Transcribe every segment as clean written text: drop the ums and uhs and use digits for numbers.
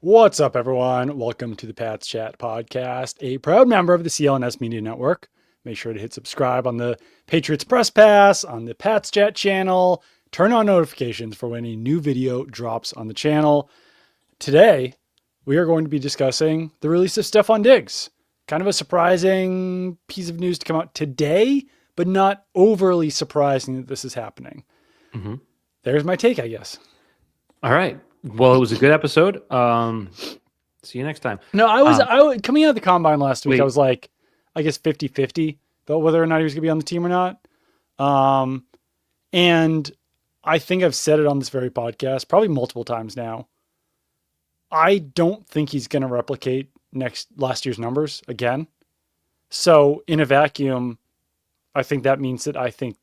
What's up, everyone? Welcome to the Pats Chat podcast, a proud member of the CLNS Media Network. Make sure to hit subscribe on the Patriots Press Pass, on the Pats Chat channel. Turn on notifications for when a new video drops on the channel. Today, we are going to be discussing the release of Stefon Diggs. Kind of a surprising piece of news to come out today, but not overly surprising that this is happening. Mm-hmm. There's my take, I guess. All right. Well, it was a good episode. See you next time. No, I was coming out of the combine last week. Wait. I was like, I guess 50-50 about whether or not he was going to be on the team or not. And I think I've said it on this very podcast, probably multiple times now. I don't think he's going to replicate last year's numbers again. So in a vacuum, I think that means that I think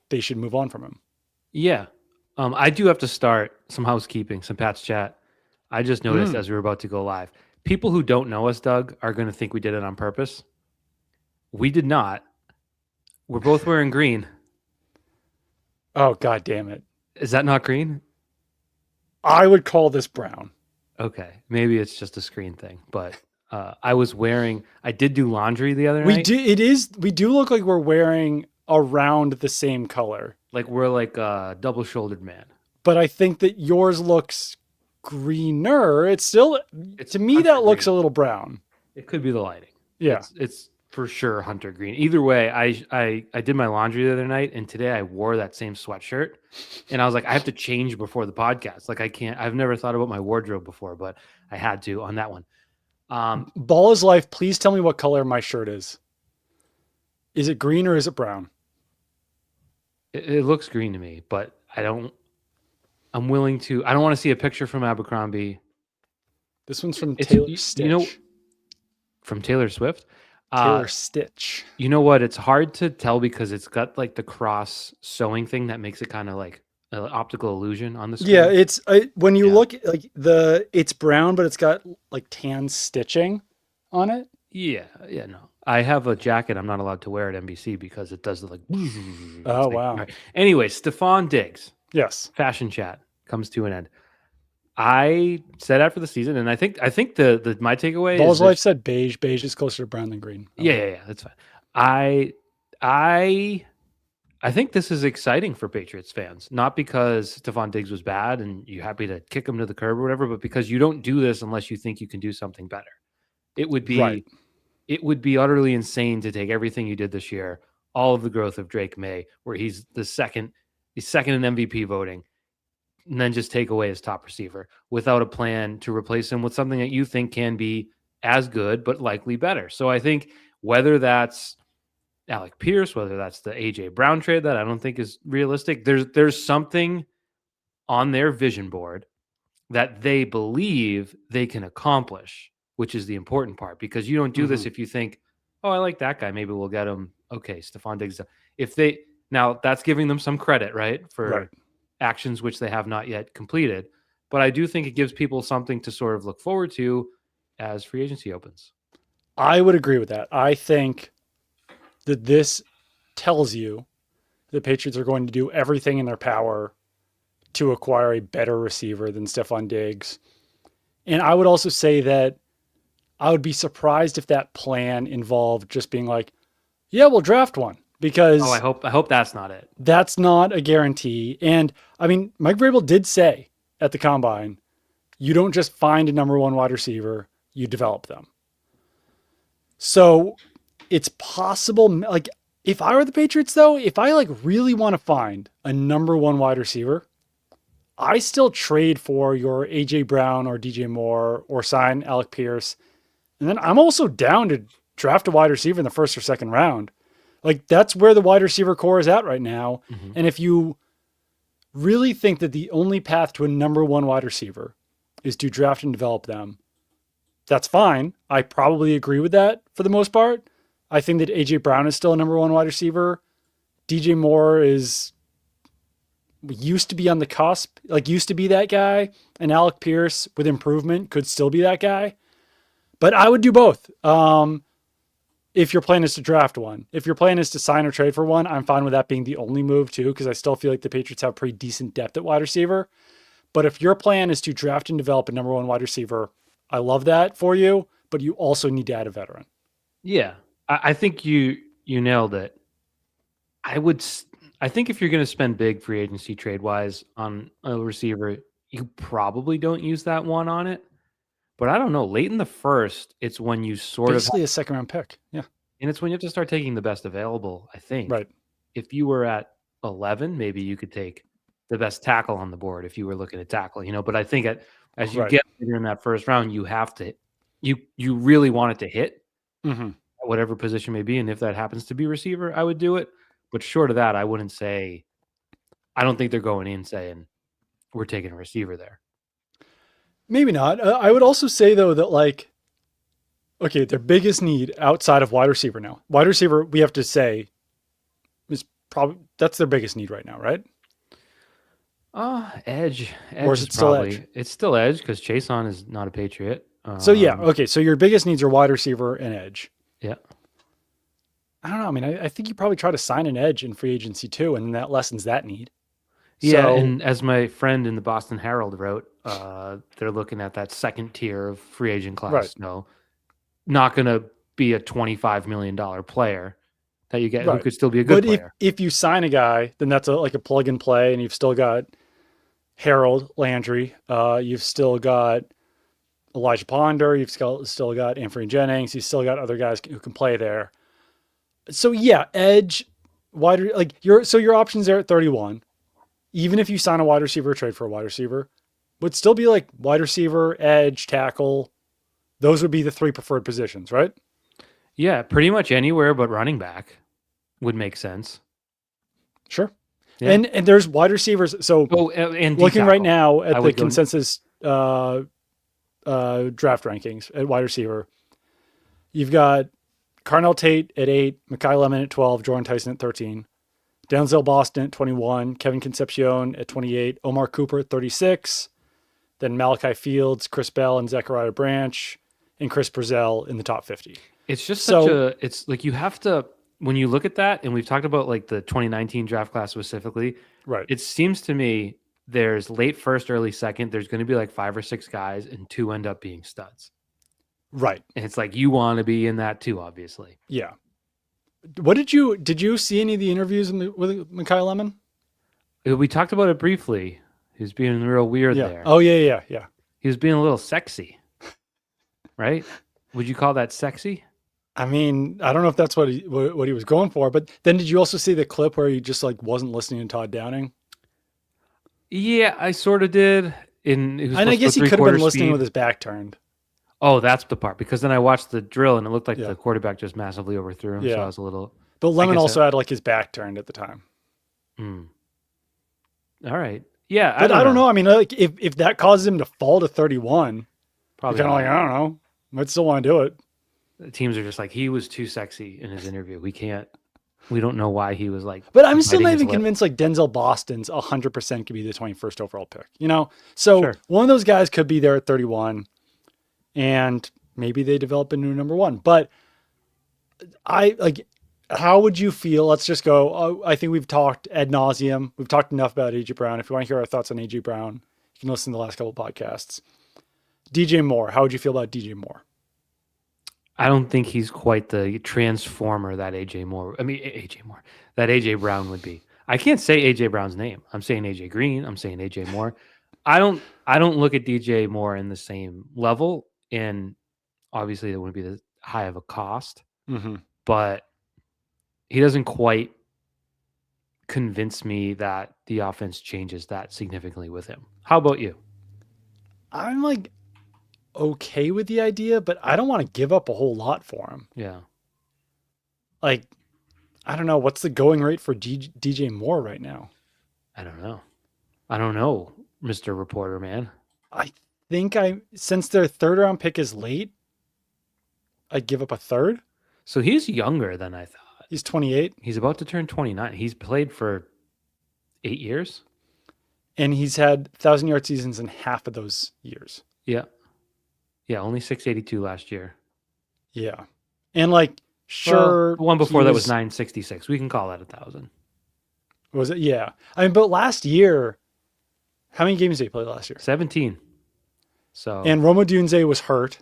they should move on from him. Yeah. I do have to start some housekeeping, some Pat's chat. I just noticed as we were about to go live. People who don't know us, Doug, are going to think we did it on purpose. We did not. We're both wearing green. Oh, God damn it. Is that not green? I would call this brown. Okay. Maybe it's just a screen thing, but I did do laundry the other night. We do look like we're wearing around the same color. Like we're like a double-shouldered man. But I think that yours looks greener. To me, that looks a little brown. It could be the lighting. Yeah. It's for sure hunter green. Either way, I did my laundry the other night, and today I wore that same sweatshirt, and I was like, I have to change before the podcast. Like I've never thought about my wardrobe before, but I had to on that one. Ball is life. Please tell me what color my shirt is. Is it green or is it brown? It looks green to me, but I don't want to see a picture from Abercrombie. This one's from Taylor Stitch. From Taylor Swift? Taylor Stitch. You know what? It's hard to tell because it's got like the cross sewing thing that makes it kind of like an optical illusion on the screen. Yeah, it's when you look like it's brown, but it's got like tan stitching on it. Yeah, no. I have a jacket I'm not allowed to wear at NBC because it does the like. Oh, wow. Right. Anyway, Stefon Diggs. Yes. Fashion chat comes to an end. I said after the season, and I think the my takeaway Ball's is life said beige. Beige is closer to brown than green. Yeah, that's fine. I think this is exciting for Patriots fans, not because Stefon Diggs was bad and you're happy to kick him to the curb or whatever, but because you don't do this unless you think you can do something better. It would be utterly insane to take everything you did this year, all of the growth of Drake May, where he's second in MVP voting, and then just take away his top receiver without a plan to replace him with something that you think can be as good, but likely better. So I think whether that's Alec Pierce, whether that's the AJ Brown trade that I don't think is realistic, there's something on their vision board that they believe they can accomplish, which is the important part, because you don't do this if you think, oh, I like that guy, maybe we'll get him. Okay, Stefon Diggs. Now that's giving them some credit, right, for actions which they have not yet completed. But I do think it gives people something to sort of look forward to as free agency opens. I would agree with that. I think that this tells you the Patriots are going to do everything in their power to acquire a better receiver than Stefon Diggs. And I would also say that I would be surprised if that plan involved just being like, yeah, we'll draft one, because I hope that's not it. That's not a guarantee. And I mean, Mike Vrabel did say at the combine, you don't just find a number one wide receiver, you develop them. So it's possible. Like if I were the Patriots though, if I like really want to find a number one wide receiver, I still trade for your AJ Brown or DJ Moore or sign Alec Pierce. And then I'm also down to draft a wide receiver in the first or second round. Like that's where the wide receiver core is at right now. Mm-hmm. And if you really think that the only path to a number one wide receiver is to draft and develop them, that's fine. I probably agree with that for the most part. I think that AJ Brown is still a number one wide receiver. DJ Moore used to be on the cusp, like used to be that guy. And Alec Pierce with improvement could still be that guy. But I would do both. If your plan is to draft one. If your plan is to sign or trade for one, I'm fine with that being the only move too, because I still feel like the Patriots have pretty decent depth at wide receiver. But if your plan is to draft and develop a number one wide receiver, I love that for you, but you also need to add a veteran. Yeah, I think you nailed it. I think if you're going to spend big free agency trade wise on a receiver, you probably don't use that one on it. But I don't know. Late in the first, it's when you sort of Basically a second round pick. Yeah. and it's when you have to start taking the best available, I think. Right. If you were at 11, maybe you could take the best tackle on the board if you were looking at tackle, but I think as you Right. get later in that first round, you have to you really want it to hit Mm-hmm. at whatever position may be. And if that happens to be receiver, I would do it. But short of that, I wouldn't say I don't think they're going in saying we're taking a receiver there. Maybe not. I would also say though that like, okay, their biggest need outside of wide receiver now. Wide receiver, we have to say, is probably that's their biggest need right now, right? Edge. Or is it still edge? It's still edge because Chason is not a Patriot. So yeah, okay. So your biggest needs are wide receiver and edge. Yeah. I don't know. I mean, I think you probably try to sign an edge in free agency too, and that lessens that need. Yeah, So, and as my friend in the Boston Herald wrote, they're looking at that second tier of free agent class. Right. No, not going to be a $25 million player that you get who Right. could still be a good but player. if you sign a guy, then that's like a plug and play, and you've still got Harold Landry. You've still got Elijah Ponder. You've still got Anthony Jennings. You've still got other guys who can play there. So yeah, edge, wide like your options there at 31. Even if you sign a wide receiver or trade for a wide receiver, would still be like wide receiver, edge, tackle. Those would be the three preferred positions, right? Yeah, pretty much anywhere but running back would make sense. Sure. Yeah. And there's wide receivers. So and looking right D-tackle. now at I the would go- consensus draft rankings at wide receiver, you've got Carnell Tate at 8, Mekhi Lemon at 12, Jordan Tyson at 13, Denzel Boston at 21, Kevin Concepcion at 28, Omar Cooper at 36, then Malachi Fields, Chris Bell, and Zechariah Branch, and Chris Brazell in the top 50. It's just it's like you have to, when you look at that, and we've talked about like the 2019 draft class specifically, Right. it seems to me there's late first, early second, there's going to be like 5 or 6 guys and 2 end up being studs. Right. And it's like you want to be in that too, obviously. Yeah. What did you see any of the interviews with Mekhi Lemon? We talked about it briefly. He was being real weird there. Oh yeah. He was being a little sexy, right? Would you call that sexy? I mean, I don't know if that's what he was going for, but then did you also see the clip where he just like wasn't listening to Todd Downing? Yeah, I sort of did. And I guess he could have been listening with his back turned. Oh, that's the part. Because then I watched the drill and it looked like the quarterback just massively overthrew him. Yeah. So I was a little. But Lemon also had like his back turned at the time. All right. Yeah. But I don't know. I mean, like if that causes him to fall to 31, probably kind of like, I don't know. I'd still want to do it. The teams are just like, he was too sexy in his interview. We don't know why he was like. But I'm still not even convinced like Denzel Boston's 100% could be the 21st overall pick, So Sure. One of those guys could be there at 31 and maybe they develop into number 1. But how would you feel? Let's just go. I think we've talked ad nauseum. We've talked enough about AJ Brown. If you want to hear our thoughts on AJ Brown, you can listen to the last couple of podcasts. DJ Moore. How would you feel about DJ Moore? I don't think he's quite the transformer that that AJ Brown would be. I can't say AJ Brown's name. I'm saying AJ Green. I'm saying AJ Moore. I don't look at DJ Moore in the same level, and obviously it wouldn't be as high of a cost, but he doesn't quite convince me that the offense changes that significantly with him. How about you? I'm like okay with the idea, but I don't want to give up a whole lot for him. Yeah. Like, I don't know. What's the going rate for DJ Moore right now? I don't know, Mr. Reporter, man. I think since their third round pick is late, I'd give up a third. So he's younger than I thought. He's 28. He's about to turn 29. He's played for 8 years. And he's had 1,000-yard seasons in half of those years. Yeah. Yeah, only 682 last year. Yeah. And like, sure. The one before that was 966. We can call that 1,000. Was it? Yeah. I mean, but last year, how many games did he play last year? 17. So And Rome Odunze was hurt.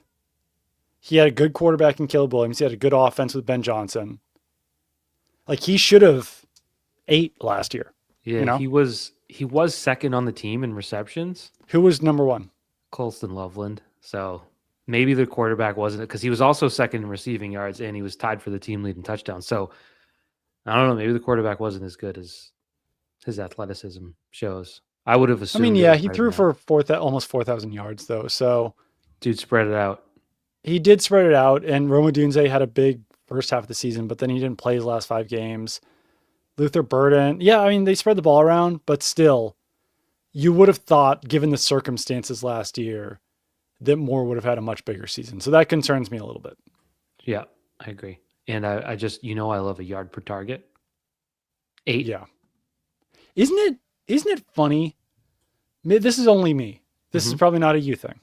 He had a good quarterback in Caleb Williams. He had a good offense with Ben Johnson. Like he should have ate last year. yeah, he was second on the team in receptions, Who was number one? Colston Loveland. So maybe the quarterback wasn't it because he was also second in receiving yards and he was tied for the team lead in touchdowns. So I don't know. Maybe the quarterback wasn't as good as his athleticism shows. I would have I mean, assumed. yeah, he threw for almost 4,000 yards though. So dude spread it out. he did spread it out, and Rome Odunze had a big first half of the season, but then he didn't play his last 5 games. Luther Burden, yeah, I mean, they spread the ball around, but still, you would have thought, given the circumstances last year, that Moore would have had a much bigger season. So that concerns me a little bit. Yeah, I agree. And I just, I love a yard per target. 8. Yeah. Isn't it funny? This is only me. This is probably not a you thing.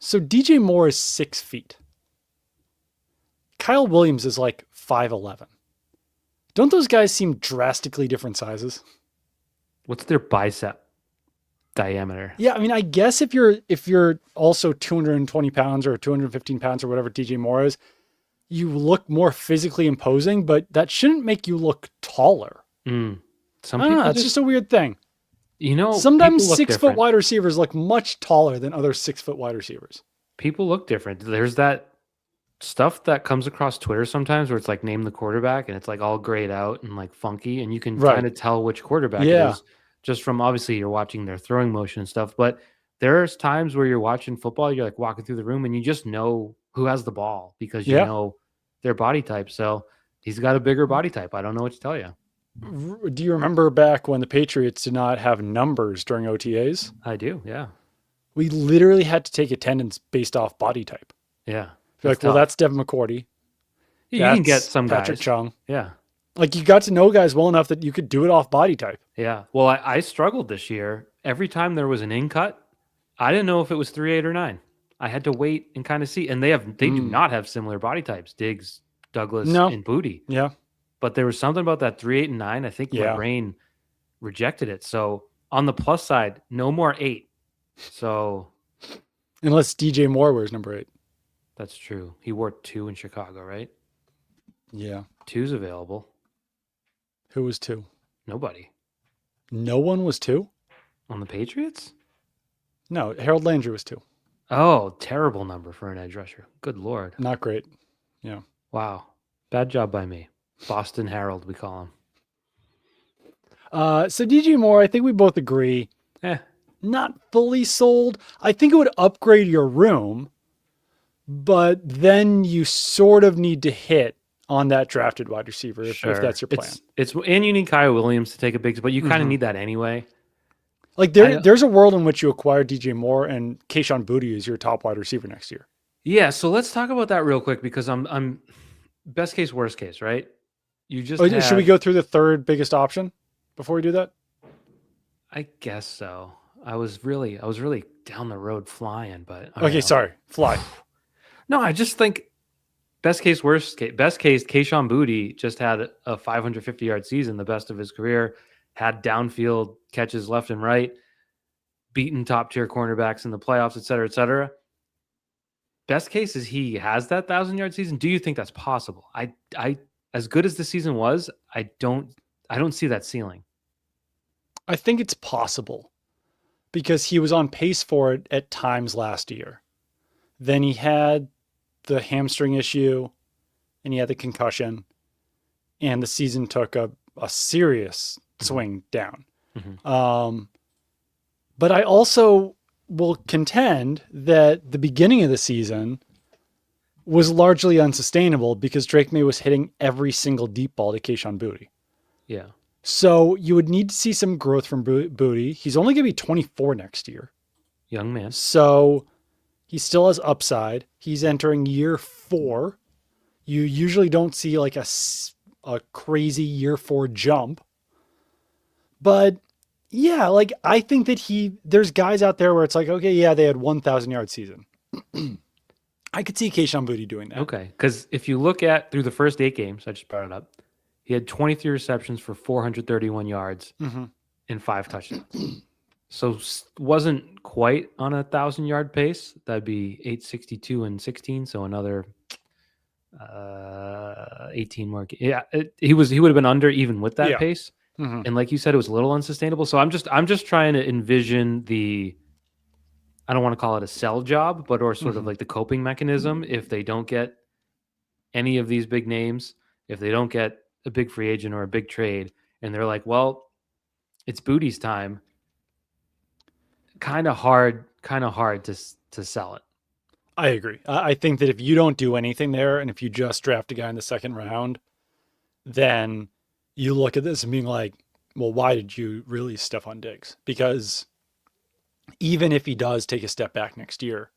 So DJ Moore is 6 feet. Kyle Williams is like 5'11". Don't those guys seem drastically different sizes? What's their bicep diameter? Yeah, I mean, I guess if you're also 220 pounds or 215 pounds or whatever DJ Moore is, you look more physically imposing, but that shouldn't make you look taller. Some I don't know. It's just a weird thing. Sometimes 6 foot wide receivers look much taller than other 6 foot wide receivers. People look different. There's that stuff that comes across Twitter sometimes where it's like name the quarterback and it's like all grayed out and like funky and you can kind of tell which quarterback it is just from obviously you're watching their throwing motion and stuff. But there's times where you're watching football, you're like walking through the room and you just know who has the ball because you know their body type. So he's got a bigger body type. I don't know what to tell you. Do you remember back when the Patriots did not have numbers during OTAs? I do, yeah. We literally had to take attendance based off body type. Yeah. Like, well, that's Devin McCourty. You can get some Patrick guys. Chung. Yeah. Like you got to know guys well enough that you could do it off body type. Yeah. Well, I struggled this year. Every time there was an in cut, I didn't know if it was 3.8 or 9. I had to wait and kind of see. And they do not have similar body types. Diggs, Douglas, and Booty. Yeah. But there was something about that 3.8 and 9. I think my brain rejected it. So on the plus side, no more 8. So unless DJ Moore wears number 8. That's true. He wore 2 in Chicago, right? Yeah. 2's available. Who was 2? Nobody. No one was 2? On the Patriots? No, Harold Landry was 2. Oh, terrible number for an edge rusher. Good Lord. Not great. Yeah. Wow. Bad job by me. Boston Harold, we call him. So DJ Moore, I think we both agree. Not fully sold. I think it would upgrade your room, but then you sort of need to hit on that drafted wide receiver if that's your plan. And you need Kyle Williams to take a big, but you kind of need that anyway. Like there's a world in which you acquire DJ Moore and Kayshon Boutte is your top wide receiver next year. Yeah, so let's talk about that real quick because I'm best case, worst case, right? You just should we go through the third biggest option before we do that? I guess so. I was really down the road flying, but okay, sorry, fly. No, I just think best case, worst case. Best case, Kayshon Boutte just had a 550-yard season, the best of his career, had downfield catches left and right, beaten top-tier cornerbacks in the playoffs, et cetera, et cetera. Best case is he has that 1,000-yard season. Do you think that's possible? I as good as the season was, I don't see that ceiling. I think it's possible because he was on pace for it at times last year. Then he had the hamstring issue and he had the concussion and the season took a serious swing down. But I also will contend that the beginning of the season was largely unsustainable because Drake May was hitting every single deep ball to Kayshon Boutte. Yeah. So you would need to see some growth from Boutte. He's only going to be 24 next year. Young man. So he still has upside. He's entering year 4. You usually don't see like a crazy year 4 jump. But yeah, like I think that there's guys out there where it's like, okay, yeah, they had 1,000-yard season. I could see Kayshon Boutte doing that. Okay, because if you look at through the first 8 games, I just brought it up, he had 23 receptions for 431 yards and 5 touchdowns. So wasn't quite on a 1,000-yard pace. That'd be 862 and 16, so another 18 more. Yeah, he would have been under even with that pace. Mm-hmm. And like you said, it was a little unsustainable. So I'm just trying to envision I don't want to call it a sell job, but or sort of like the coping mechanism if they don't get any of these big names, if they don't get a big free agent or a big trade, and they're like, well, it's Booty's time. Kind of hard to sell it. I agree. I think that if you don't do anything there, and if you just draft a guy in the second round, then you look at this and being like, well, why did you release Stefon Diggs? Because even if he does take a step back next year,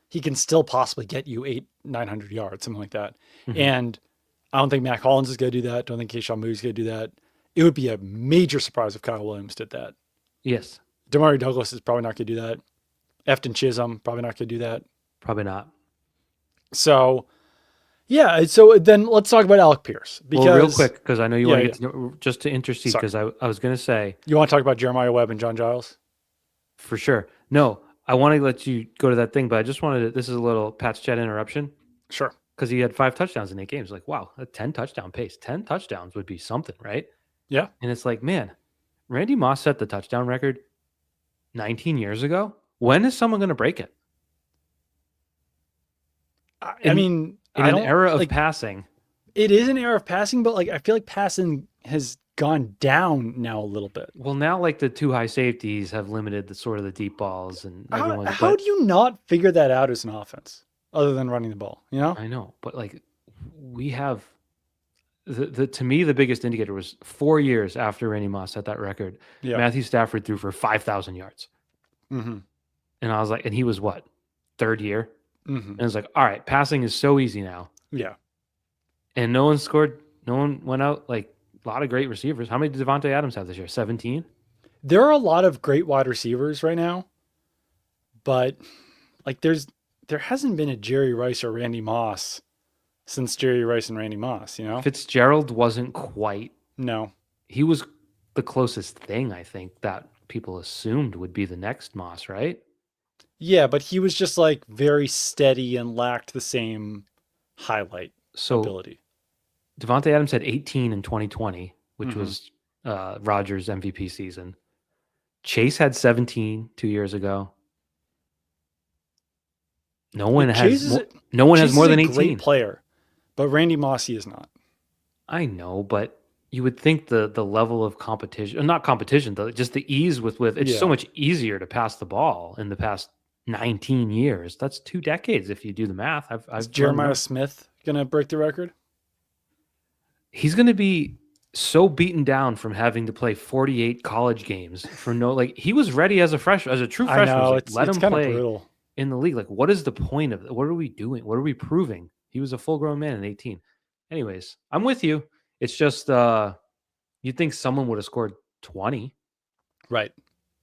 he can still possibly get you 900 yards, something like that. Mm-hmm. And I don't think Matt Collins is going to do that. Don't think Keyshawn Moody's going to do that. It would be a major surprise if Kyle Williams did that. Yes. Damari Douglas is probably not going to do that. Efton Chisholm, probably not going to do that. Probably not. So, yeah. So then let's talk about Alec Pierce. Because, real quick, because I know you want to get to, just to intercede, because I was going to say. You want to talk about Jeremiah Webb and John Giles? For sure. No, I want to let you go to that thing, but I just wanted to, this is a little Pat's chat interruption. Sure. Because he had 5 touchdowns in 8 games. Like, wow, a 10 touchdown pace. 10 touchdowns would be something, right? Yeah. And it's like, man, Randy Moss set the touchdown record 19 years ago. When is someone going to break it? In an era of passing. It is an era of passing, but like I feel like passing has gone down now a little bit. Well, now like the 2 high safeties have limited the sort of the deep balls, and how do you not figure that out as an offense other than running the ball? You know, I know, but like we have the to me the biggest indicator was 4 years after Randy Moss set that record. Yeah. Matthew Stafford threw for 5,000 yards, and I was like, and he was what, 3rd year, and it's like, all right, passing is so easy now. Yeah, and no one scored. No one went out like. A lot of great receivers. How many did Devontae Adams have this year? 17? There are a lot of great wide receivers right now, but like there hasn't been a Jerry Rice or Randy Moss since Jerry Rice and Randy Moss, you know? Fitzgerald wasn't quite. No. He was the closest thing, I think, that people assumed would be the next Moss, right? Yeah, but he was just like very steady and lacked the same highlight ability. Devontae Adams had 18 in 2020, which was Rodgers' MVP season. Chase had 17 2 years ago. No one has more than 18. Great player, but Randy Moss is not. I know, but you would think the level of competition, not competition, though, just the ease with it's so much easier to pass the ball in the past 19 years. That's 2 decades if you do the math. Is Jeremiah Smith gonna break the record? He's going to be so beaten down from having to play 48 college games for he was ready as a true freshman. I know, let him play brutal in the league. Like, what is the point of it? What are we doing? What are we proving? He was a full grown man in 18. Anyways, I'm with you. It's just, you'd think someone would have scored 20. Right.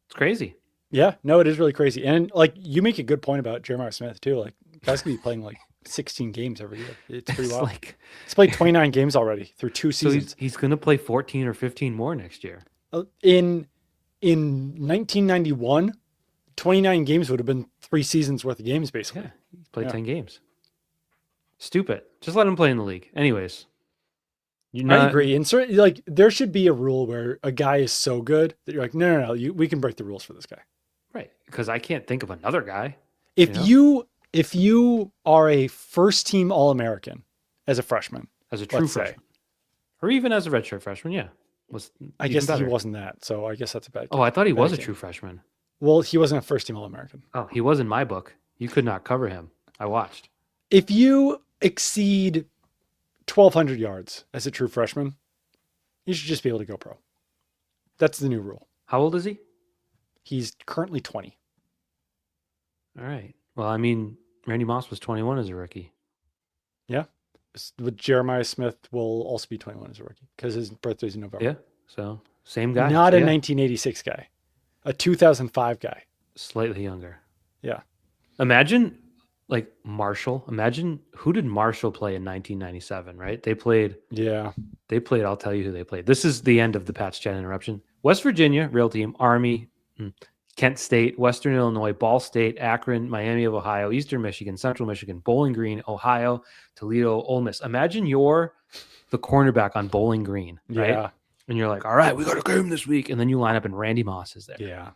It's crazy. Yeah, no, it is really crazy. And like, you make a good point about Jeremiah Smith too. Like, guys could be playing like 16 games every year. It's pretty wild. He's played 29 games already through 2 seasons. So he's going to play 14 or 15 more next year. In 1991, 29 games would have been 3 seasons worth of games, basically. Yeah, he's played 10 games. Stupid. Just let him play in the league. Anyways. I agree. And certainly, like, there should be a rule where a guy is so good that you're like, no, we can break the rules for this guy. Right. Because I can't think of another guy. If you are a first-team All-American as a freshman, as a true freshman, or even as a redshirt freshman, I guess he wasn't that, so I guess that's a bad. Oh, I thought he was a true freshman. Well, he wasn't a first-team All-American. Oh, he was in my book. You could not cover him. I watched. If you exceed 1,200 yards as a true freshman, you should just be able to go pro. That's the new rule. How old is he? He's currently 20. All right. Well, I mean, Randy Moss was 21 as a rookie. Yeah. With Jeremiah Smith will also be 21 as a rookie because his birthday's in November. Yeah. So same guy. Not a 1986 guy, a 2005 guy. Slightly younger. Yeah. Imagine like Marshall. Imagine who did Marshall play in 1997, right? They played. I'll tell you who they played. This is the end of the Pat's Chat interruption. West Virginia, real team. Army, Kent State, Western Illinois, Ball State, Akron, Miami of Ohio, Eastern Michigan, Central Michigan, Bowling Green, Ohio, Toledo, Ole Miss. Imagine you're the cornerback on Bowling Green, right? Yeah. And you're like, all right, we got a game this week. And then you line up and Randy Moss is there. Yeah.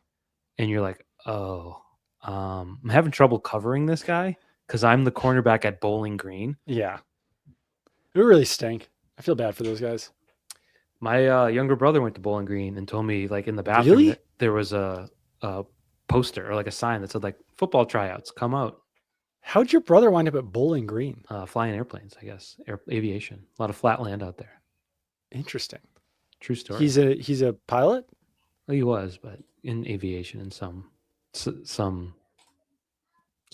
And you're like, oh, I'm having trouble covering this guy because I'm the cornerback at Bowling Green. Yeah. It would really stink. I feel bad for those guys. My younger brother went to Bowling Green and told me, like, in the bathroom, Really? that there was a poster or like a sign that said, like, football tryouts, come out. How'd your brother wind up at Bowling Green? Flying airplanes, I guess, aviation. A lot of flat land out there. Interesting. True story. He's a pilot? Well, he was, but in aviation in some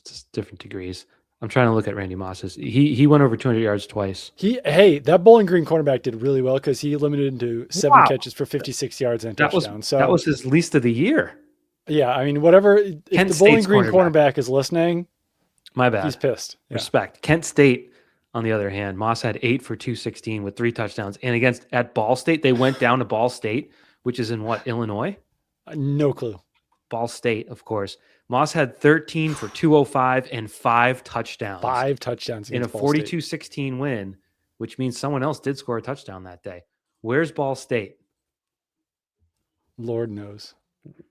just different degrees. I'm trying to look at Randy Moss's. He went over 200 yards twice. Hey, that Bowling Green cornerback did really well because he limited into 7 catches for 56 yards and a touchdown. That was his least of the year. Yeah, I mean, whatever. If the Bowling Green cornerback is listening, my bad. He's pissed. Yeah. Respect. Kent State, on the other hand, Moss had 8 for 216 with 3 touchdowns. And at Ball State, they went down to Ball State, which is in what, Illinois? No clue. Ball State, of course. Moss had 13 for 205 and 5 touchdowns. 5 touchdowns in a 42-16 win, which means someone else did score a touchdown that day. Where's Ball State? Lord knows.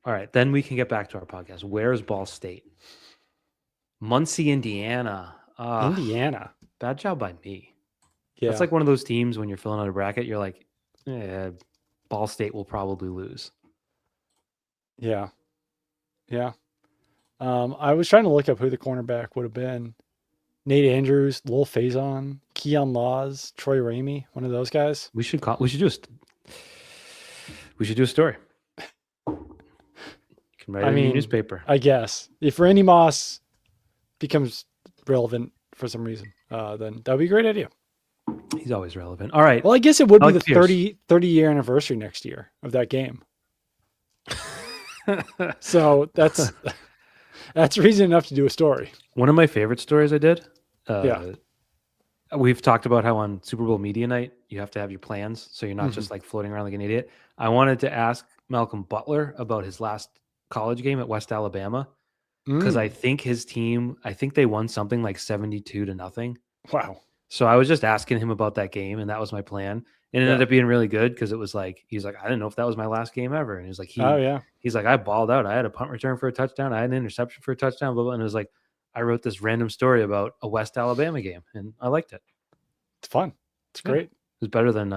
All right, then we can get back to our podcast. Where's Ball State? Muncie, Indiana. Indiana. Bad job by me. Yeah. That's like one of those teams when you're filling out a bracket, you're like, Ball State will probably lose. Yeah. Yeah. I was trying to look up who the cornerback would have been. Nate Andrews, Lil Faison, Keon Laws, Troy Ramey, one of those guys. We should do a story. You can write it in your newspaper. I guess if Randy Moss becomes relevant for some reason, then that would be a great idea. He's always relevant. All right. Well, I guess it would Alec be the 30-year anniversary next year of that game. So that's reason enough to do a story. One of my favorite stories I did. Yeah. We've talked about how on Super Bowl media night, you have to have your plans. So you're not just like floating around like an idiot. I wanted to ask Malcolm Butler about his last college game at West Alabama. Because I think his team, they won something like 72-0. Wow. So I was just asking him about that game, and that was my plan. And it ended up being really good because it was like, he's like, I didn't know if that was my last game ever. And he was like, he's like, I balled out. I had a punt return for a touchdown. I had an interception for a touchdown, blah, blah. And it was like, I wrote this random story about a West Alabama game, and I liked it. It's fun. It's great. It was better than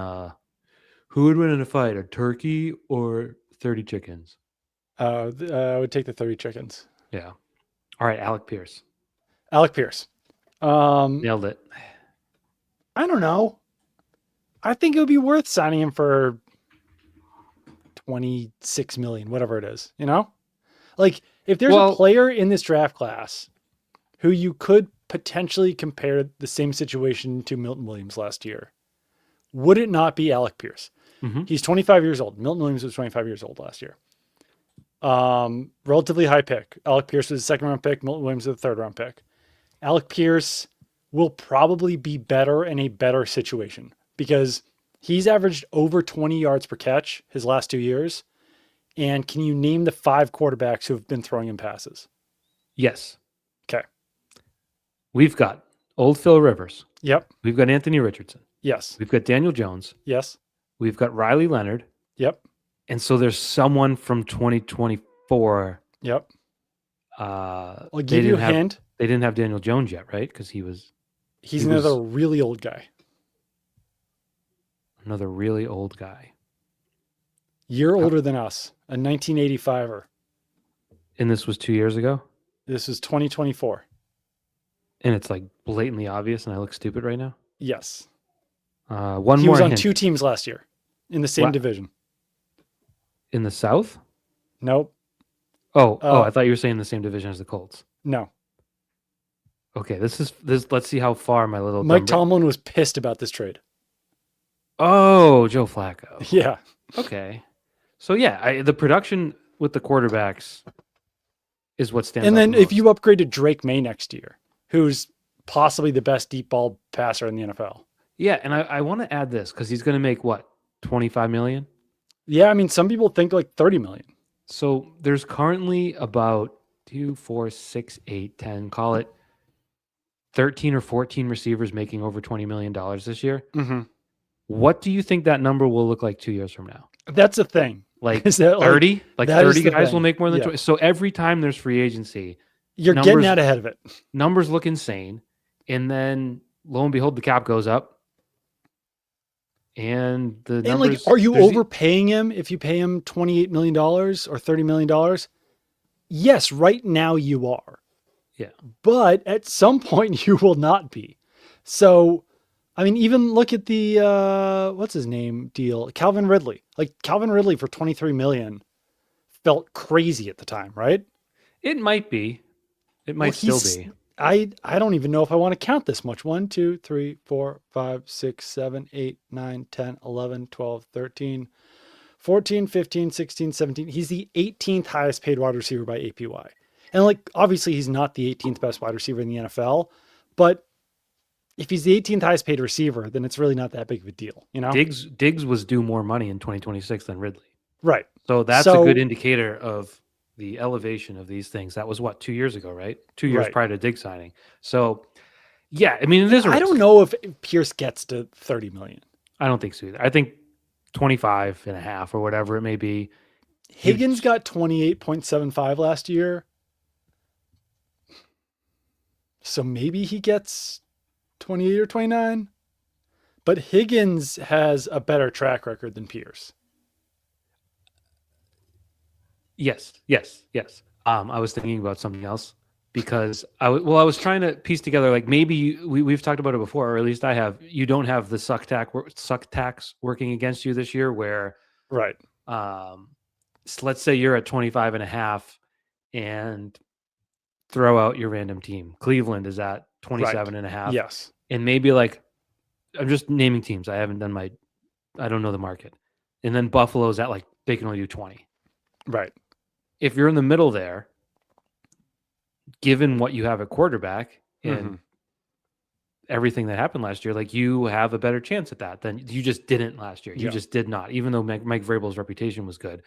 who would win in a fight, a turkey or 30 chickens? I would take the 30 chickens. Yeah. All right, Alec Pierce. Nailed it. I don't know. I think it would be worth signing him for $26 million, whatever it is, you know? Like, if there's a player in this draft class who you could potentially compare the same situation to Milton Williams last year, would it not be Alec Pierce? Mm-hmm. He's 25 years old. Milton Williams was 25 years old last year. Relatively high pick. Alec Pierce was a 2nd-round pick. Milton Williams was a 3rd-round pick. Alec Pierce will probably be better in a better situation because he's averaged over 20 yards per catch his last 2 years. And can you name the 5 quarterbacks who have been throwing him passes? Yes. Okay. We've got old Phil Rivers. Yep. We've got Anthony Richardson. Yes. We've got Daniel Jones. Yes. We've got Riley Leonard. Yep. And so there's someone from 2024. Yep. I'll give you a hint. They didn't have Daniel Jones yet, right? Because he's another really old guy. Another really old guy. Year older than us. A 1985er. And this was 2 years ago? This is 2024. And it's like blatantly obvious and I look stupid right now? Yes. He was on 2 teams last year in the same division. In the South? Nope. I thought you were saying the same division as the Colts. No. Okay, this. Let's see how far my little Mike Tomlin was pissed about this trade. Oh, Joe Flacco. Yeah. Okay. So yeah, the production with the quarterbacks is what stands out. And then if you upgrade to Drake May next year, who's possibly the best deep ball passer in the NFL. Yeah, and I want to add this because he's going to make what, $25 million? Yeah, I mean, some people think like $30 million. So there's currently about 2, 4, 6, 8, 10, call it 13 or 14 receivers making over $20 million this year. Mm-hmm. What do you think that number will look like 2 years from now? That's the thing. Like Is that 30? Like that is 30 the guys will thing? make more than Yeah, 20. So every time there's free agency, you're getting numbers out ahead of it. numbers look insane. And then lo and behold, the cap goes up. And the And like, numbers are you there's overpaying him if you pay him $28 million or $30 million? Yes, right now you are. yeah. But at some point you will not be. So, I mean, even look at the what's his name deal, Calvin Ridley. Like Calvin Ridley for 23 million felt crazy at the time, right? It might be. It Well, might still he's be. I don't even know if I want to count this much. 1, 2, 3, 4, 5, 6, 7, 8, 9, 10, 11, 12, 13, 14, 15, 16, 17. He's the 18th highest paid wide receiver by APY. And like obviously he's not the 18th best wide receiver in the NFL, but if he's the 18th highest paid receiver, then it's really not that big of a deal, you know? Diggs was due more money in 2026 than Ridley. Right. So that's a good So, indicator of the elevation of these things. That was what, 2 years ago, right? 2 years right. prior to Diggs signing. So yeah, I mean it And is a I don't risk. know if Pierce gets to 30 million. I don't think so either. I think 25 and a half or whatever it may be. You Higgins got 28.75 last year. So maybe he gets 28 or 29. But Higgins has a better track record than Pierce. yes, yes, yes. I was thinking about something else because I was trying to piece together like maybe we've talked about it before, or at least I have. You don't have the suck tax working against you this year where Right. so let's say you're at 25 and a half and throw out your random team. Cleveland is at Right. 27 and a half. Yes. And maybe like, I'm just naming teams. I don't know the market. And then Buffalo's at like, they can only do 20. Right. If you're in the middle there, given what you have at quarterback and Mm-hmm. everything that happened last year, like you have a better chance at that than you just didn't last year. You Yeah. just did not, even though Mike Vrabel's reputation was good.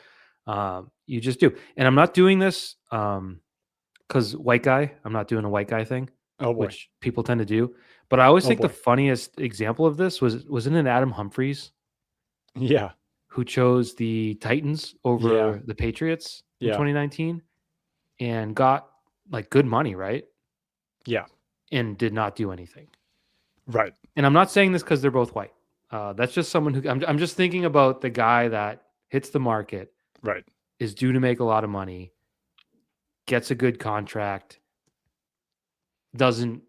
You just do. And I'm not doing this because white guy, I'm not doing a white guy thing, Oh boy. which people tend to do. But I always Oh think the boy. funniest example of this wasn't it Adam Humphries Yeah. who chose the Titans Yeah. over the Patriots in Yeah. 2019 and got like good money, right? Yeah. And did not do anything. Right. And I'm not saying this because they're both white. That's just someone who I'm just thinking about the guy that hits the market, Right. is due to make a lot of money, gets a good contract, doesn't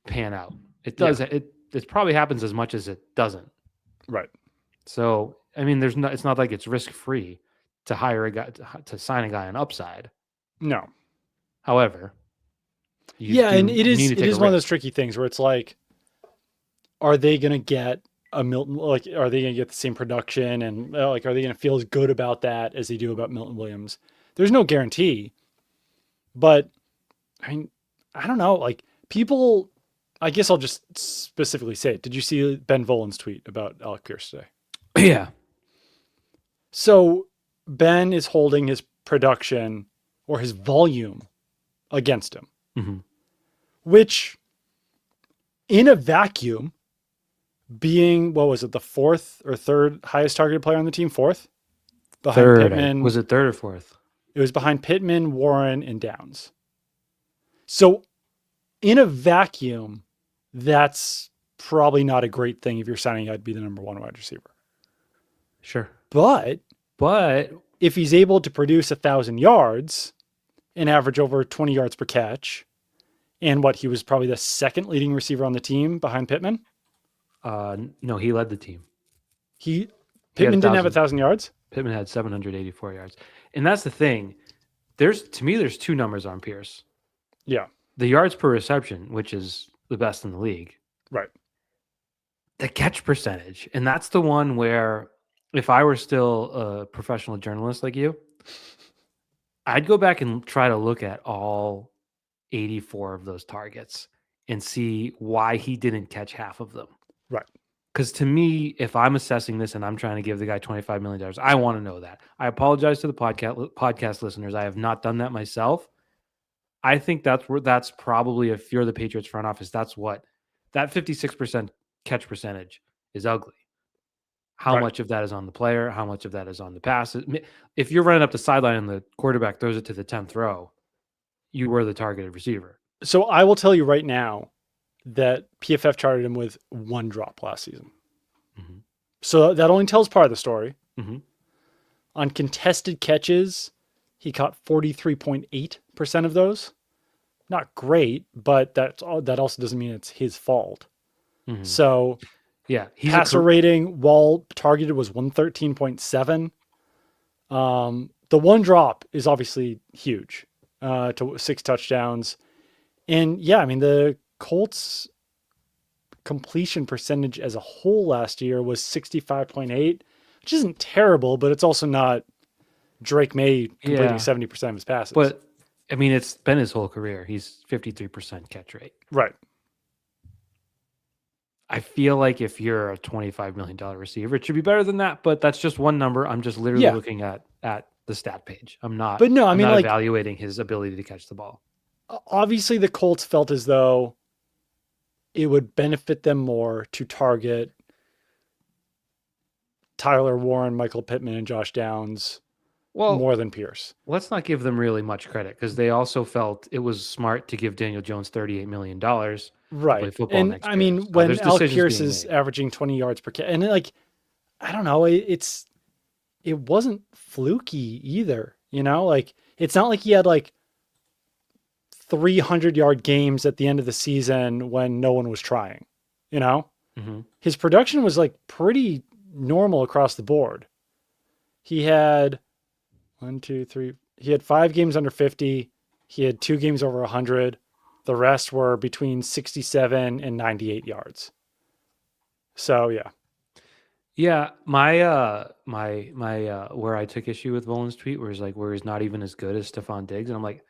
pan out. It does. Yeah. It probably happens as much as it doesn't. Right. So I mean, it's not like it's risk free to hire a guy to sign a guy on upside. No. However, Yeah, and you need to it take a is one of those risk. tricky things where it's like, are they gonna get a Milton, like are they gonna get the same production and like are they gonna feel as good about that as they do about Milton Williams? There's no guarantee, but I mean, I don't know. Like people, I guess I'll just specifically say it. Did you see Ben Volen's tweet about Alec Pierce today? Yeah. So Ben is holding his production or his volume against him, Mm-hmm. which in a vacuum, being what was it, the fourth or third highest targeted player on the team, fourth behind Third, Pittman. was it third or fourth? It was behind Pittman, Warren, and Downs. So in a vacuum, that's probably not a great thing if you're signing a guy to be the number one wide receiver. Sure. But But if he's able to produce 1,000 yards and average over 20 yards per catch, and what he was probably the second leading receiver on the team behind Pittman, no, he led the team. he He had Pittman didn't have 1,000. 1,000 yards. Pittman had 784 yards. And that's the thing. There's two numbers on Pierce. Yeah, The yards per reception, which is the best in the league. right. The catch percentage. And that's the one where if I were still a professional journalist like you, I'd go back and try to look at all 84 of those targets and see why he didn't catch half of them. Right. Because to me, if I'm assessing this and I'm trying to give the guy $25 million, I want to know that. I apologize to the podcast listeners. I have not done that myself. I think that's probably, if you're the Patriots front office, that 56% catch percentage is ugly. How Right. much of that is on the player? How much of that is on the passes? If you're running up the sideline and the quarterback throws it to the 10th row, you were the targeted receiver. So I will tell you right now that PFF charted him with 1 drop last season. Mm-hmm. So that only tells part of the story. Mm-hmm. On contested catches, he caught 43.8% of those. Not great, but that also doesn't mean it's his fault. Mm-hmm. So yeah, passer rating while targeted was 113.7. The 1 drop is obviously huge, to 6 touchdowns. And yeah, I mean, the Colts completion percentage as a whole last year was 65.8, which isn't terrible, but it's also not Drake May completing 70% of his passes. But I mean, it's been his whole career. He's 53% catch rate. Right. I feel like if you're a $25 million receiver, it should be better than that, but that's just one number. I'm just literally looking at the stat page. I'm not evaluating his ability to catch the ball. Obviously the Colts felt as though it would benefit them more to target Tyler Warren, Michael Pittman, and Josh Downs more than Pierce. Let's not give them really much credit, because they also felt it was smart to give Daniel Jones $38 million right. to play football next year. I mean, so when Alec Pierce is averaging 20 yards per catch, and I don't know, it wasn't fluky either, it's not like he had 300-yard games at the end of the season when no one was trying, Mm-hmm. His production was pretty normal across the board. He had 5 games under 50. He had 2 games over 100. The rest were between 67 and 98 yards. So yeah. Yeah, my where I took issue with Volan's tweet where he's not even as good as Stefon Diggs, and I'm like,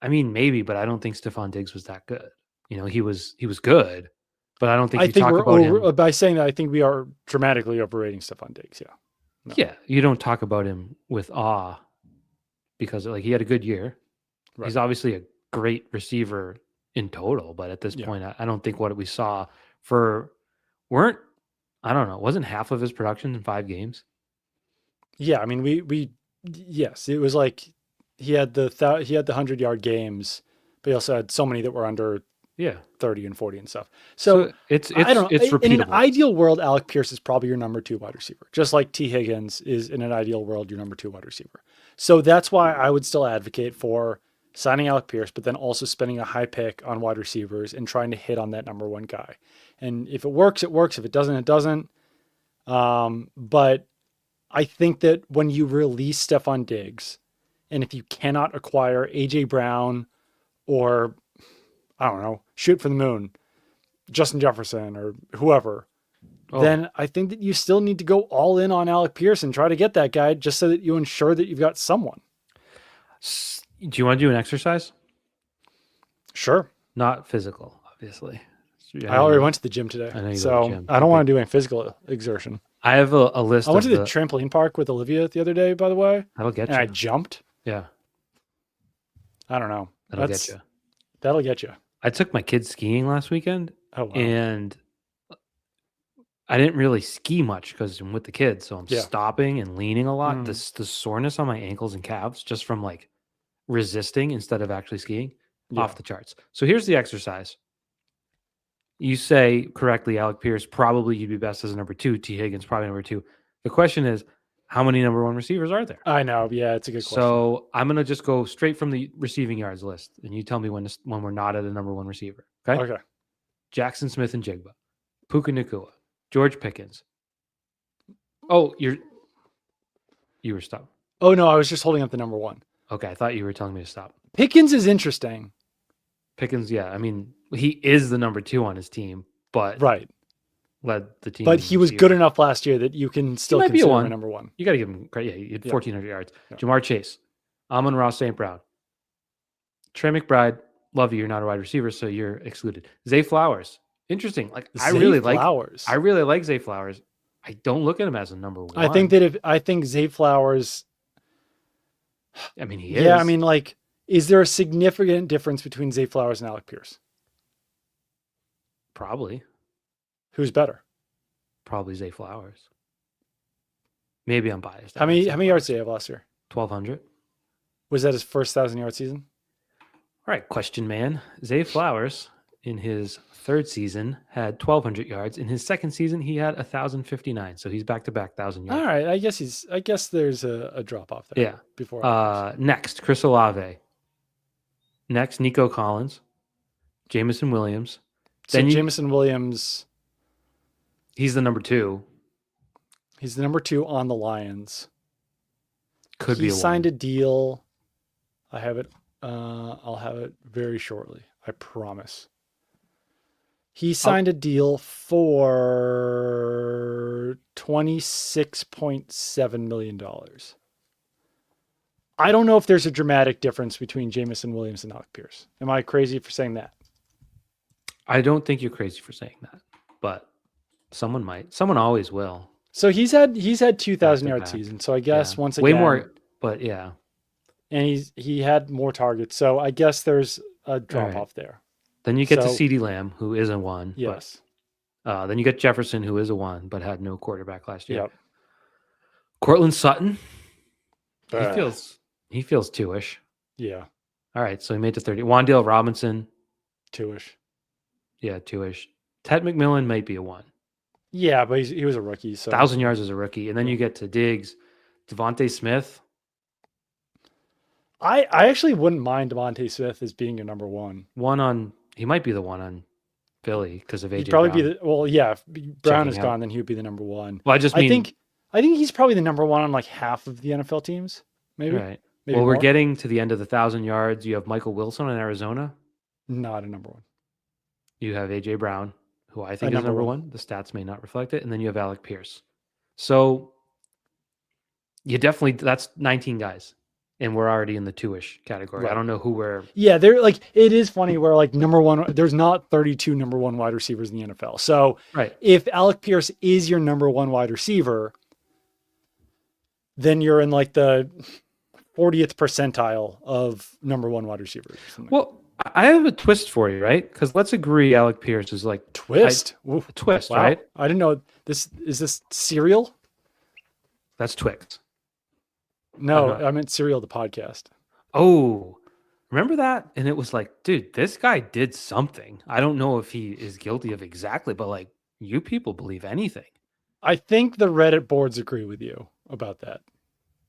I mean, maybe, but I don't think Stefon Diggs was that good. He was good, but I don't think you talk about him by saying that. I think we are dramatically overrating Stefon Diggs. Yeah. No. Yeah, you don't talk about him with awe because he had a good year. Right. He's obviously a great receiver in total, but at this point, I don't think what we saw wasn't half of his production in 5 games. Yeah, I mean, yes, it was he had the 100-yard games, but he also had so many that were under 30 and 40 and stuff. So it's repeatable. In an ideal world, Alec Pierce is probably your number 2 wide receiver, just like T. Higgins is in an ideal world your number 2 wide receiver. So that's why I would still advocate for signing Alec Pierce, but then also spending a high pick on wide receivers and trying to hit on that number 1 guy. And if it works, it works. If it doesn't, it doesn't. But I think that when you release Stefon Diggs, and if you cannot acquire AJ Brown or, I don't know, shoot for the moon, Justin Jefferson or whoever, then I think that you still need to go all in on Alec Pierce and try to get that guy just so that you ensure that you've got someone. Do you want to do an exercise? Sure. Not physical, obviously. I already went to the gym today, so I don't want to do any physical exertion. I have a list. I went to the trampoline park with Olivia the other day, by the way. That'll get you. And I jumped. Yeah. I don't know. That'll get you. That'll get you. I took my kids skiing last weekend. Oh, wow. And I didn't really ski much because I'm with the kids, so I'm stopping and leaning a lot. The soreness on my ankles and calves just from resisting instead of actually skiing, off the charts. So here's the exercise. You say correctly, Alec Pierce, probably you'd be best as a number 2. T. Higgins, probably number 2. The question is, how many number 1 receivers are there? I know. Yeah, it's a good question. So I'm going to just go straight from the receiving yards list, and you tell me when we're not at a number 1 receiver. Okay? Okay. Jackson Smith and Jigba. Puka Nacua. George Pickens. Oh, you were stopped. Oh, no, I was just holding up the number 1. Okay, I thought you were telling me to stop. Pickens is interesting. Pickens, yeah. I mean, he is the number 2 on his team, but led the team. But he was good enough last year that you can still consider him number 1. You got to give him credit. Yeah, he had 1,400 yards. Yeah. Jamar Chase, Amon-Ra St. Brown, Trey McBride. Love you. You're not a wide receiver, so you're excluded. Zay Flowers Interesting. Like I Zay really Flowers. like Zay Flowers. I don't look at him as a number one. I think Zay Flowers. I mean, he Yeah, I is. mean, like, is there a significant difference between Zay Flowers and Alec Pierce? Probably Who's better? Zay Flowers. Maybe I'm biased. How many yards did he have last year? 1,200. Was that his first 1,000-yard season? All right, question man. Zay Flowers in his third season had 1,200 yards. In his second season, he had 1,059. So he's back to back 1,000 yards. All right, I guess there's a drop off there. Yeah. Before next, Chris Olave. Next, Nico Collins, Jameson Williams. So Jameson Williams, he's the number 2. He's the number 2 on the Lions. He signed a deal. I have it. I'll have it very shortly. I promise. He signed a deal for $26.7 million. I don't know if there's a dramatic difference between Jameson Williams and Alec Pierce. Am I crazy for saying that? I don't think you're crazy for saying that, but someone might. Someone always will. So he's had 2,000-yard season. So I guess once again, way more. But yeah, and he had more targets. So I guess there's a drop off there. Then you get to CeeDee Lamb, who is a 1. Yes. But, then you get Jefferson, who is a 1, but had no quarterback last year. Yep. Cortland Sutton. He feels 2-ish. Yeah. All right, so he made to 30. Wan'Dale Robinson. 2-ish. Yeah, 2-ish. Ted McMillan might be a 1. Yeah, but he was a rookie. So 1,000 yards as a rookie. And then you get to Diggs. Devontae Smith. I actually wouldn't mind Devontae Smith as being your number 1. He might be the 1 on Philly because of AJ He'd probably Brown. if Brown is gone, then he would be the number 1. Well, I think he's probably the number 1 on like half of the NFL teams. Maybe. Right. Maybe well, more. we're getting to the end of the 1,000 yards. You have Michael Wilson in Arizona. Not a number 1. You have AJ Brown, who I think is number 1. The stats may not reflect it. And then you have Alec Pierce. So you definitely, that's 19 guys. And we're already in the 2-ish category. Right. I don't know who we're. Yeah, they're like, it is funny where like number 1, there's not 32 number 1 wide receivers in the NFL. So if Alec Pierce is your number 1 wide receiver, then you're in like the 40th percentile of number 1 wide receivers. Well, I have a twist for you, right? Because let's agree Alec Pierce is like twist, twist, wow. Right? I didn't know this. Is this cereal? That's Twix. No, I meant Cereal, the podcast. Oh, remember that? And it was like, dude, this guy did something. I don't know if he is guilty of exactly, but like, you people believe anything. I think the Reddit boards agree with you about that.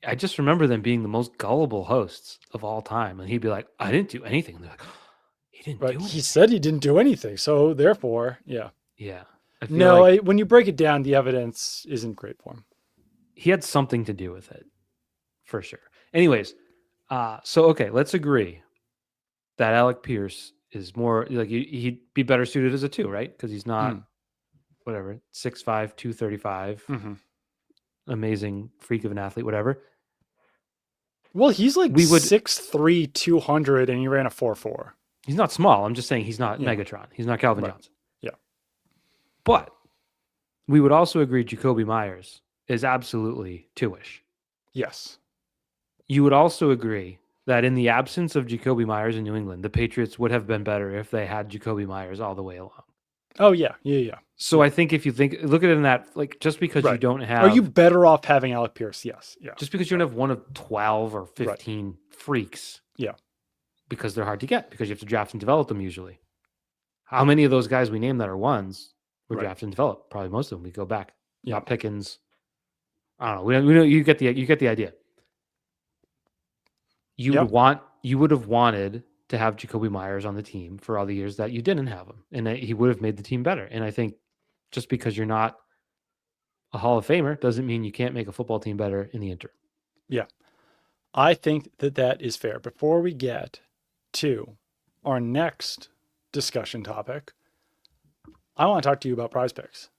I just remember them being the most gullible hosts of all time. And he'd be like, I didn't do anything. And they're like, oh, he didn't do anything. He said he didn't do anything. So therefore, yeah. Yeah. No, when you break it down, the evidence isn't great for him. He had something to do with it. For sure. Anyways, okay, let's agree that Alec Pierce is more like he'd be better suited as a 2, right? Because he's not whatever 6'5", 235, amazing freak of an athlete, whatever. Well, he's like 6'3", 200, and he ran a 4.4. He's not small. I'm just saying he's not Megatron. He's not Calvin Johnson. Yeah, but we would also agree Jacoby Myers is absolutely 2-ish. Yes. You would also agree that in the absence of Jacoby Myers in New England, the Patriots would have been better if they had Jacoby Myers all the way along. Oh, yeah. So I think if you look at it in that, like, just because you don't have... Are you better off having Alec Pierce? Yes. Yeah. Just because you don't have one of 12 or 15 freaks. Yeah. Because they're hard to get, because you have to draft and develop them usually. How many of those guys we named that are 1s were drafted and developed? Probably most of them. We go back. Yeah. Not Pickens. I don't know. We know you get the idea. You would have wanted to have Jacoby Myers on the team for all the years that you didn't have him, and he would have made the team better. And I think just because you're not a Hall of Famer doesn't mean you can't make a football team better in the interim. Yeah, I think that is fair. Before we get to our next discussion topic, I want to talk to you about PrizePicks.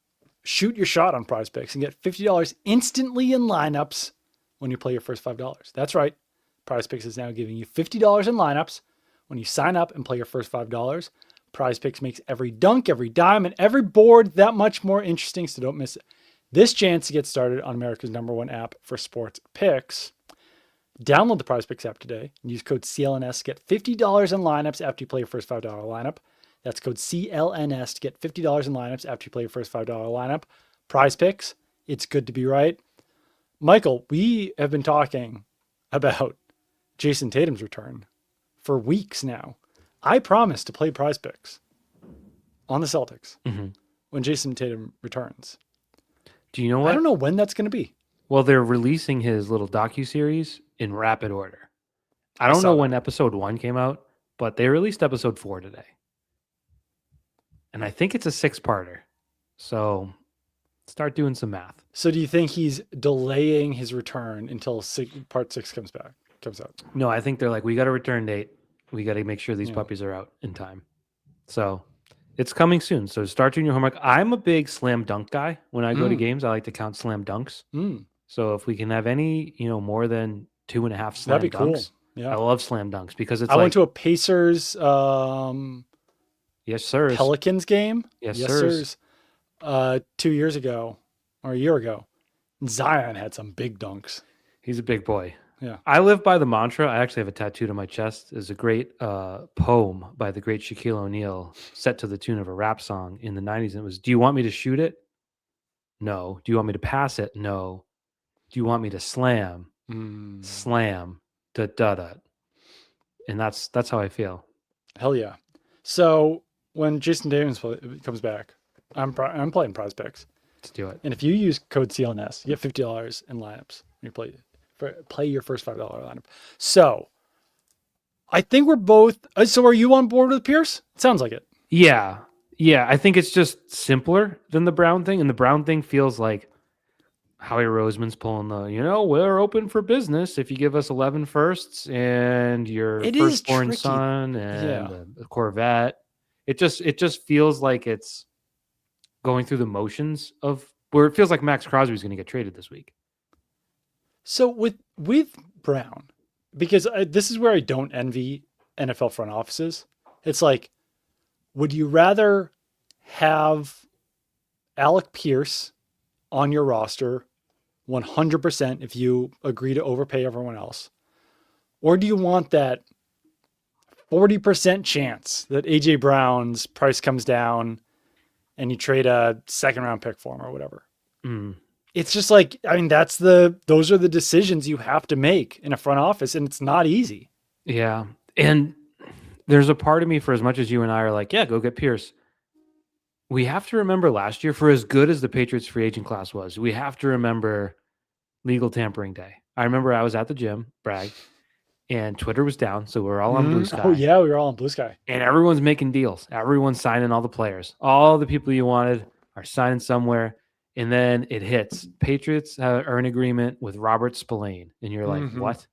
Shoot your shot on PrizePicks and get $50 instantly in lineups when you play your first $5. That's right. PrizePicks is now giving you $50 in lineups when you sign up and play your first $5. PrizePicks makes every dunk, every dime, and every board that much more interesting, so don't miss this chance to get started on America's #1 app for sports picks. Download the PrizePicks app today and use code CLNS to get $50 in lineups after you play your first $5 lineup. That's code CLNS to get $50 in lineups after you play your first $5 lineup. PrizePicks, it's good to be right. Michael, we have been talking about Jason Tatum's return for weeks now. I promised to play PrizePicks on the Celtics when Jason Tatum returns. Do you know what? I don't know when that's going to be. Well, they're releasing his little docuseries in rapid order. I don't know when episode 1 came out, but they released episode 4 today. And I think it's a 6-parter. So start doing some math. So do you think he's delaying his return until part 6 comes out? No, I think they're like, we got a return date. We got to make sure these puppies are out in time. So it's coming soon. So start doing your homework. I'm a big slam dunk guy. When I go to games, I like to count slam dunks. So if we can have any, more than 2.5 slam that'd be dunks, cool. Yeah. I love slam dunks because it's I went to a Pacers yes, sir. Pelicans game. Yes, sirs. 2 years ago or a year ago. Zion had some big dunks. He's a big boy. Yeah. I live by the mantra. I actually have a tattooed on my chest. Is a great poem by the great Shaquille O'Neal set to the tune of a rap song in the 90s. And it was, do you want me to shoot it? No. Do you want me to pass it? No. Do you want me to slam? Slam. Da da da. And that's how I feel. Hell yeah. So when Jason Tatum comes back, I'm playing PrizePicks. Let's do it. And if you use code CLNS, you get $50 in lineups when you play your first $5 lineup. So I think we're both. So are you on board with Pierce? It sounds like it. Yeah. I think it's just simpler than the Brown thing, and the Brown thing feels like Howie Roseman's pulling the, we're open for business if you give us 11 firsts and your firstborn son and a Corvette. It just feels like it's going through the motions of where it feels like Max Crosby's going to get traded this week. So with Brown, because this is where I don't envy NFL front offices. It's like, would you rather have Alec Pierce on your roster 100% if you agree to overpay everyone else? Or do you want that 40% chance that A.J. Brown's price comes down and you trade a second-round pick for him or whatever? It's just like, those are the decisions you have to make in a front office, and it's not easy. Yeah. And there's a part of me, for as much as you and I are like, yeah, go get Pierce. We have to remember last year, for as good as the Patriots free agent class was, we have to remember legal tampering day. I remember I was at the gym, brag, and Twitter was down, so we were all on Blue Sky. Oh, yeah, we were all on Blue Sky. And everyone's making deals. Everyone's signing all the players. All the people you wanted are signing somewhere. And then it hits. Patriots are in agreement with Robert Spillane. And you're like, what?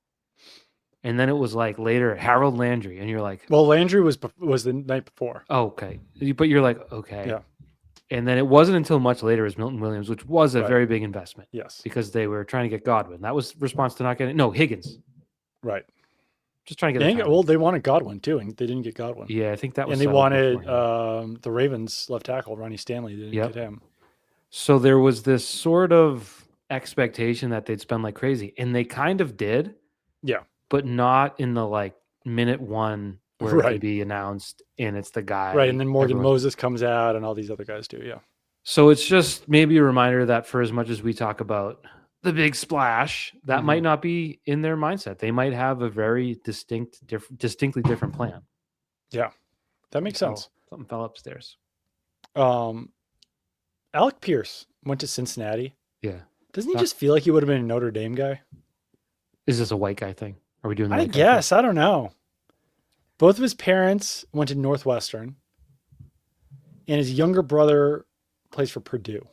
And then it was like later, Harold Landry. And you're like, well, Landry was the night before. Oh, okay. But you're like, okay. Yeah. And then it wasn't until much later as Milton Williams, which was a very big investment. Yes. Because they were trying to get Godwin. That was response to not getting, Higgins. Right. Just trying to get well, they wanted Godwin too, and they didn't get Godwin. Yeah, I think that was. And they wanted the Ravens left tackle, Ronnie Stanley. They didn't get him. So there was this sort of expectation that they'd spend like crazy, and they kind of did. Yeah. But not in the minute one where it could be announced and it's the guy. Right, and then Morgan Moses comes out and all these other guys do, yeah. So it's just maybe a reminder that for as much as we talk about the big splash, that might not be in their mindset. They might have a very distinctly different plan. Yeah, that makes sense. Something fell upstairs. Alec Pierce went to Cincinnati. Yeah. Doesn't he just feel like he would have been a Notre Dame guy? Is this a white guy thing? Are we doing? I guess. I don't know. Both of his parents went to Northwestern, and his younger brother plays for Purdue.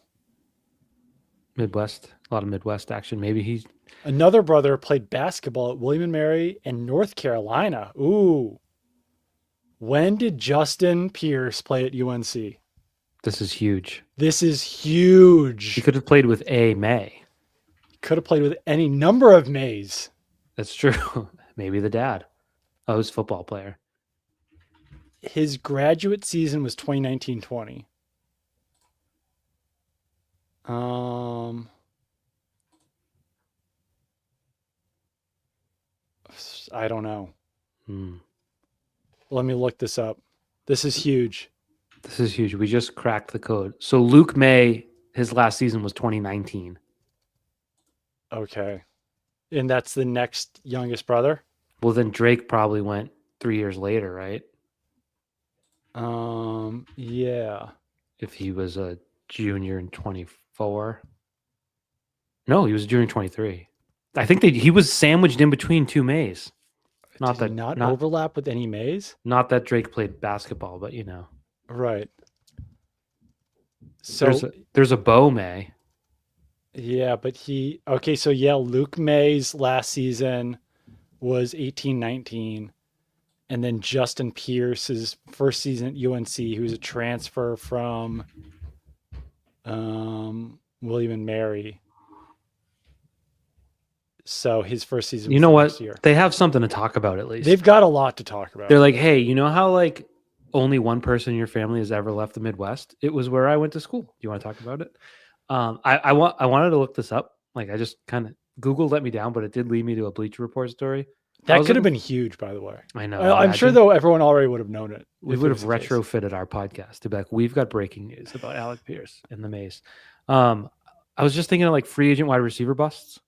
Midwest, a lot of Midwest action. Maybe another brother played basketball at William & Mary and North Carolina. Ooh. When did Justin Pierce play at UNC? This is huge. This is huge. He could have played with A. May. Could have played with any number of Mays. That's true. Maybe the dad. Oh, he was a football player. his graduate season was 2019-20. I don't know. Let me look this up. This is huge. This is huge. We just cracked the code. So Luke May, his last season was 2019. Okay. And that's the next youngest brother? Well, then Drake probably went 3 years later, right? Yeah. If he was a junior in 24. No, he was a junior in 23. I think he was sandwiched in between two Mays. Did he not overlap with any Mays? Not that Drake played basketball, but you know. Right. So there's a Bo May. Yeah, but so Luke May's last season was 18-19. And then Justin Pierce's first season at UNC, who's a transfer from William and Mary. So his first season was You know what? last year. They have something to talk about at least. They've got a lot to talk about. They're like, hey, you know how like only one person in your family has ever left the Midwest? It was where I went to school. Do you want to talk about it? I wanted to look this up. Like I just kind of Google let me down, but it did lead me to a Bleacher Report story. That could have been huge, by the way. I know. I'm sure, though, everyone already would have known it. We would have retrofitted our podcast to be like, we've got breaking news about Alec Pierce and the Mays. I was just thinking of like free agent wide receiver busts.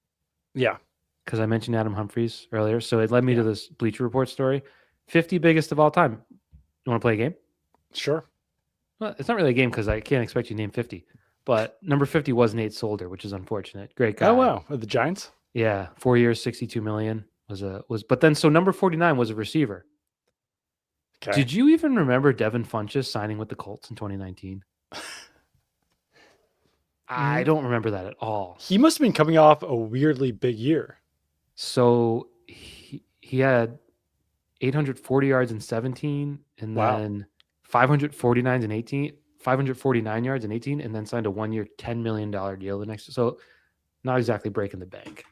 Yeah. Because I mentioned Adam Humphries earlier. So it led me to this Bleacher Report story. 50 biggest of all time. You want to play a game? Sure. Well, it's not really a game because I can't expect you to name 50. But number 50 was Nate Solder, which is unfortunate. Great guy. Oh, wow. The Giants? Yeah. 4 years, $62 million. But then so number 49 was a receiver. Okay. Did you even remember Devin Funchess signing with the Colts in 2019? I don't remember that at all. He must have been coming off a weirdly big year. So he had 840 yards in 17 and then 549 in 18, 549 yards in 18 and then signed a 1 year $10 million deal the next. So not exactly breaking the bank.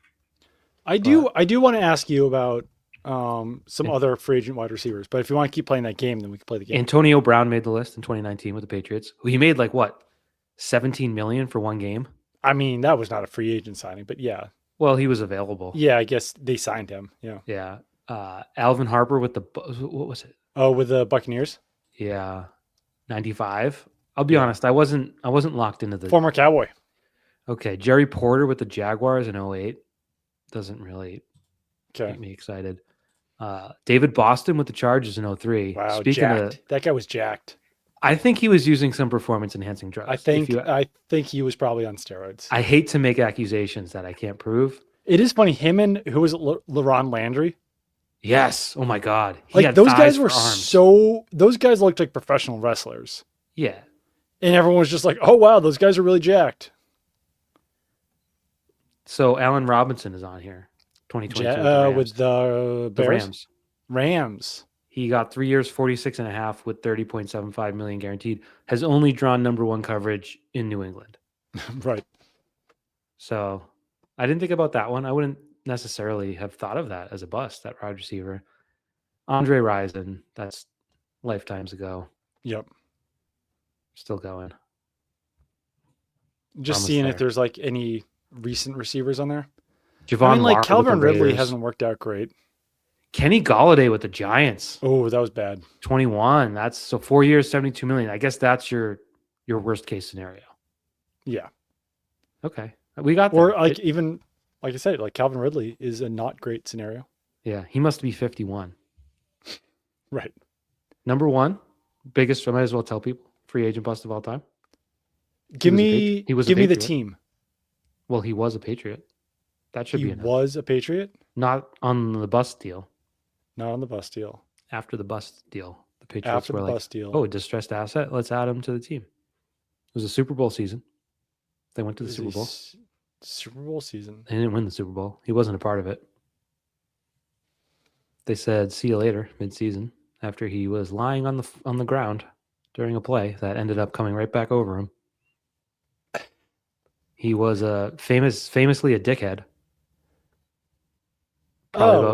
I do want to ask you about some other free agent wide receivers, but if you want to keep playing that game, then we can play the game. Antonio Brown made the list in 2019 with the Patriots. He made like what, 17 million for one game? I mean, that was not a free agent signing, but yeah. Well, he was available. Yeah, I guess they signed him. Yeah. Yeah. Alvin Harper with what was it? Oh, with the Buccaneers? Yeah. 95. I'll be honest, I wasn't locked into the former Cowboy. Okay, Jerry Porter with the Jaguars in 08. Doesn't really make me excited. David Boston with the Chargers in 03. Wow, that guy was jacked. I think he was using some performance-enhancing drugs. I think he was probably on steroids. I hate to make accusations that I can't prove. It is funny. Him and who was it, LaRon Landry? Yes. Oh my God. Those guys were those guys looked like professional wrestlers. Yeah. And everyone was just like, oh wow, those guys are really jacked. So Allen Robinson is on here, 2022 with the Bears? Rams. He got 3 years, 46.5 with 30.75 million guaranteed. Has only drawn number one coverage in New England. Right. So I didn't think about that one. I wouldn't necessarily have thought of that as a bust, that wide receiver. Andre Rison, that's lifetimes ago. Yep. Still going. Just seeing if there's like any recent receivers on there. Calvin Ridley hasn't worked out great. Kenny Golladay with the Giants. Oh, that was bad. 21. That's so 4 years, 72 million. I guess that's your worst case scenario. Yeah. Okay. We got that. Or even like I said, like Calvin Ridley is a not great scenario. Yeah, he must be 51. Right. Number one, biggest, I might as well tell people, free agent bust of all time. Give me the team. Well, he was a Patriot. That should be enough. He was a Patriot? Not on the bust deal. Not on the bust deal. After the bust deal. The Patriots were like, bust deal. Oh, a distressed asset? Let's add him to the team. It was a Super Bowl season. They went to the Super Bowl. Super Bowl season. They didn't win the Super Bowl. He wasn't a part of it. They said, see you later, mid-season, after he was lying on the ground during a play that ended up coming right back over him. He was famously a dickhead.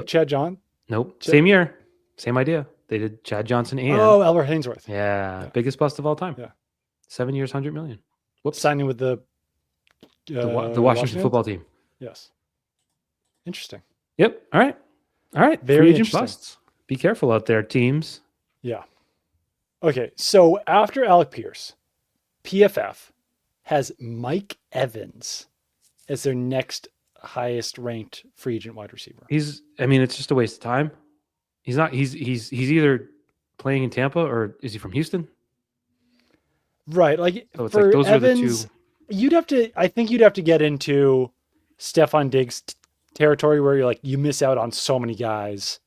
Chad John? Nope. Same year. Same idea. They did Chad Johnson and Albert Hainsworth. yeah, biggest bust of all time. Yeah. 7 years, 100 million. Whoops. Signing with the Washington football team. Yes. Interesting. Yep. All right. Very Free agent interesting. busts. Be careful out there, teams. Yeah. Okay. So after Alec Pierce, PFF has Mike Evans as their next highest ranked free agent wide receiver. It's just a waste of time. He's not. He's either playing in Tampa or is he from Houston? Right. Like so it's for like those Evans, are the two. I think you'd have to get into Stefon Diggs territory where you're like, you miss out on so many guys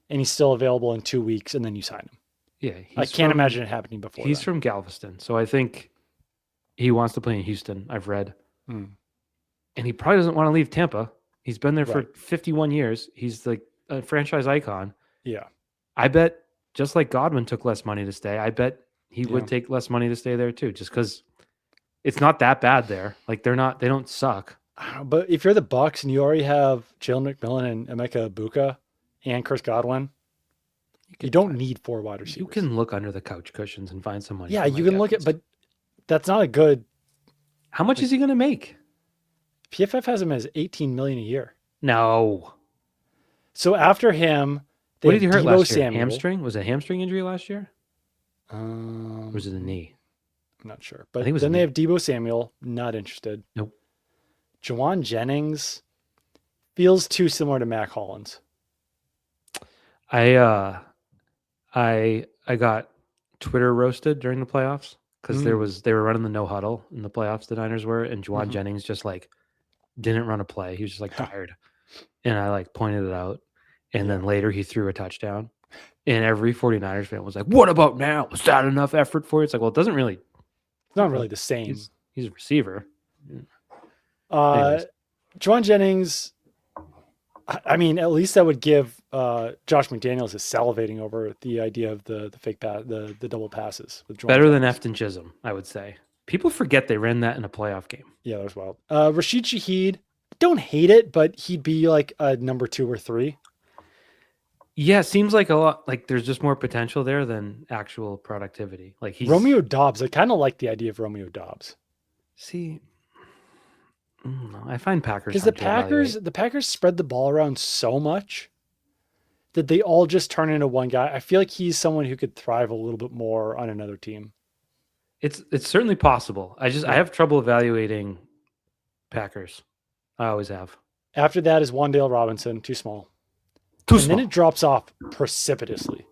and he's still available in 2 weeks and then you sign him. Yeah. I can't imagine it happening before. He's from Galveston. So I think he wants to play in Houston. I've read. And he probably doesn't want to leave Tampa. He's been there for 51 years. He's like a franchise icon. Yeah. I bet just like Godwin took less money to stay, I bet he would take less money to stay there too, just because it's not that bad there. Like they don't suck. But if you're the Bucks and you already have Jalen McMillan and Emeka Ibuka and Chris Godwin, you don't need 4 wide receivers. You can look under the couch cushions and find some money. Yeah, you can look at, but that's not a good. How much is he going to make? PFF has him as $18 million a year. No. So after him, what did he hurt last year? Samuel. Hamstring? Was it a hamstring injury last year? Or was it a knee? I'm not sure. But then they have Deebo Samuel. Not interested. Nope. Jawan Jennings feels too similar to Mac Hollins. I got Twitter roasted during the playoffs because they were running the no huddle in the playoffs. The Niners were, and Jawan Jennings just like didn't run a play. He was just like tired, and I like pointed it out. And then later he threw a touchdown, and every 49ers fan was like, "What about now? Was that enough effort for you?" It's like, well, it doesn't really. It's not really the same. He's a receiver. Jawan Jennings. I mean, at least that would give Josh McDaniels is salivating over the idea of the fake pass, the double passes with Jawan Better Jennings. than Efton Chisholm, I would say. People forget they ran that in a playoff game. Yeah, that was wild. Rashid Shaheed, don't hate it, but he'd be like a number 2 or 3. Yeah, seems like a lot. Like there's just more potential there than actual productivity. Like Romeo Doubs. I kind of like the idea of Romeo Doubs. See, I find Packers because the Packers spread the ball around so much that they all just turn into one guy. I feel like he's someone who could thrive a little bit more on another team. It's certainly possible. I have trouble evaluating Packers. I always have. After that is Wan'Dale Robinson, too small. Then it drops off precipitously.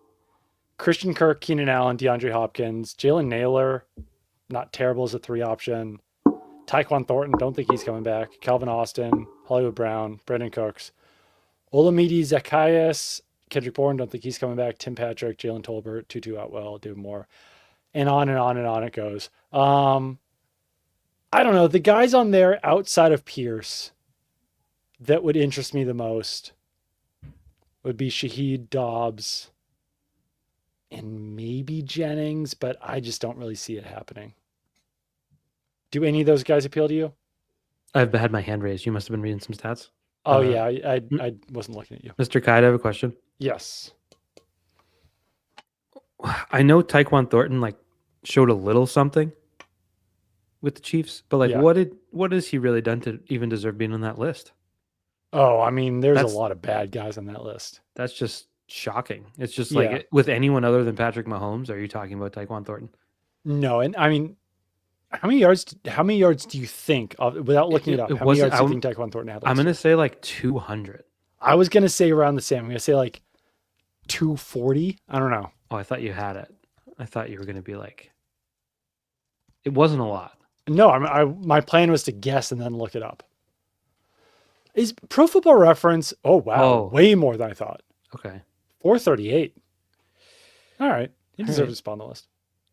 Christian Kirk, Keenan Allen, DeAndre Hopkins, Jalen Naylor, not terrible as a 3 option. Tyquan Thornton, don't think he's coming back. Calvin Austin, Hollywood Brown, Brandon Cooks, Olamide Zacchaeus, Kendrick Bourne, don't think he's coming back. Tim Patrick, Jalen Tolbert, Tutu Atwell, David Moore, and on and on and on it goes. I don't know. The guys on there outside of Pierce that would interest me the most would be Shaheed, Dobbs, and maybe Jennings, but I just don't really see it happening. Do any of those guys appeal to you? I've had my hand raised. You must have been reading some stats. Oh, yeah. I wasn't looking at you. Mr. Kyed, I have a question. Yes. I know Tyquan Thornton like showed a little something with the Chiefs, but like what has he really done to even deserve being on that list? Oh, I mean, there's a lot of bad guys on that list. That's just shocking. It's just like with anyone other than Patrick Mahomes, are you talking about Tyquan Thornton? No, and I mean, how many yards do you think, without looking it up, how many yards do you think Tyquan Thornton had? I'm going to say like 200. I was going to say around the same. I'm going to say like 240. I don't know. Oh, I thought you had it. I thought you were going to be like, it wasn't a lot. No, my plan was to guess and then look it up. Is Pro Football Reference? Oh wow, way more than I thought. Okay, 438. All right, he deserves a spot on the list.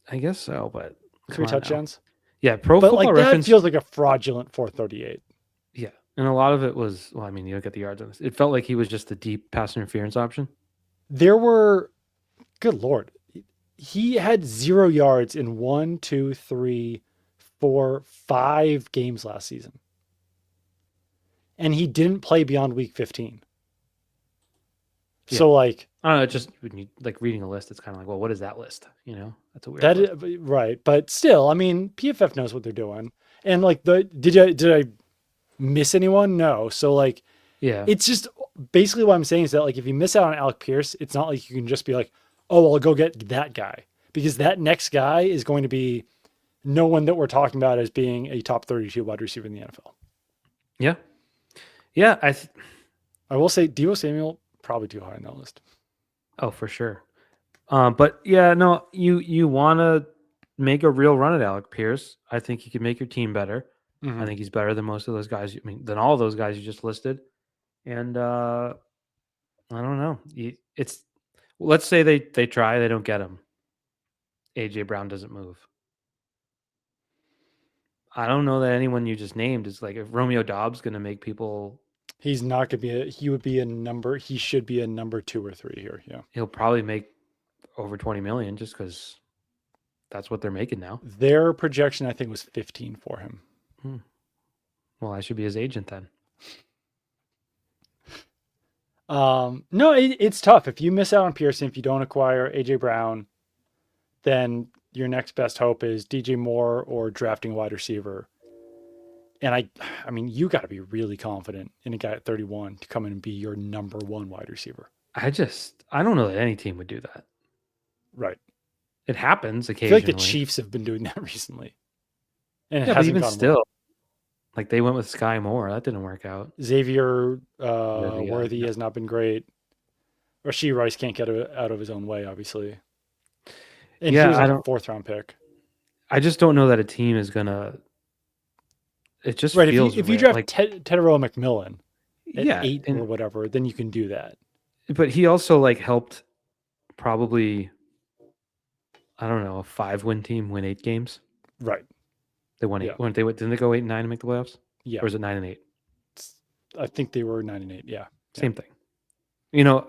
I guess so, but 3 touchdowns. Yeah, Pro Football Reference that feels like a fraudulent 438. Yeah, and a lot of it was. Well, I mean, you don't get the yards on this. It felt like he was just the deep pass interference option. There were, good Lord, he had 0 yards in 1, 2, 3, 4, 5 games last season. And he didn't play beyond week 15. Yeah. So like I don't know. Just when you like reading a list, it's kind of like, well, what is that list? You know, that's a weird that list. right, but still, I mean, PFF knows what they're doing. And like the did I miss anyone? No. So like Yeah. it's just basically what I'm saying is that like if you miss out on Alec Pierce, it's not like you can just be like, oh, I'll go get that guy because that next guy is going to be no one that we're talking about as being a top 32 wide receiver in the NFL. Yeah. Yeah. I will say Deebo Samuel probably too high on that list. Oh, for sure. But yeah, no, you want to make a real run at Alec Pierce. I think he could make your team better. I Mm-hmm. think he's better than most of those guys. I mean, than all those guys you just listed. And I don't know. It's let's say they try, they don't get him. AJ Brown doesn't move. I don't know that anyone you just named is like if Romeo Dobbs going to make people. He's not going to be he would be a number, he should be a number 2 or 3 here. Yeah. He'll probably make over 20 million just because that's what they're making now. Their projection, I think, was 15 for him. Hmm. Well, I should be his agent then. No, it's tough. If you miss out on Pearson, if you don't acquire AJ Brown, then your next best hope is DJ Moore or drafting a wide receiver. And I mean, you got to be really confident in a guy at 31 to come in and be your number one wide receiver. I don't know that any team would do that. Right. It happens I feel like occasionally. the Chiefs have been doing that recently. And it Yeah, but hasn't even gone still, well. like they went with Sky Moore. That didn't work out. Xavier Worthy, Worthy has not been great. Rasheed Rice can't get out of his own way, obviously. And he Yeah, was like a 4th-round pick. I just don't know that a team is gonna. It just Right. feels If you rare. draft Like Tedero McMillan at yeah, 8 or whatever, then you can do that. but he also like helped probably I don't know a 5-win team win 8 games. Right. They won 8. Yeah. Didn't they go 8-9 and make the playoffs? Yeah. Or was it 9-8? I think they were 9-8. Yeah. Same thing. You know,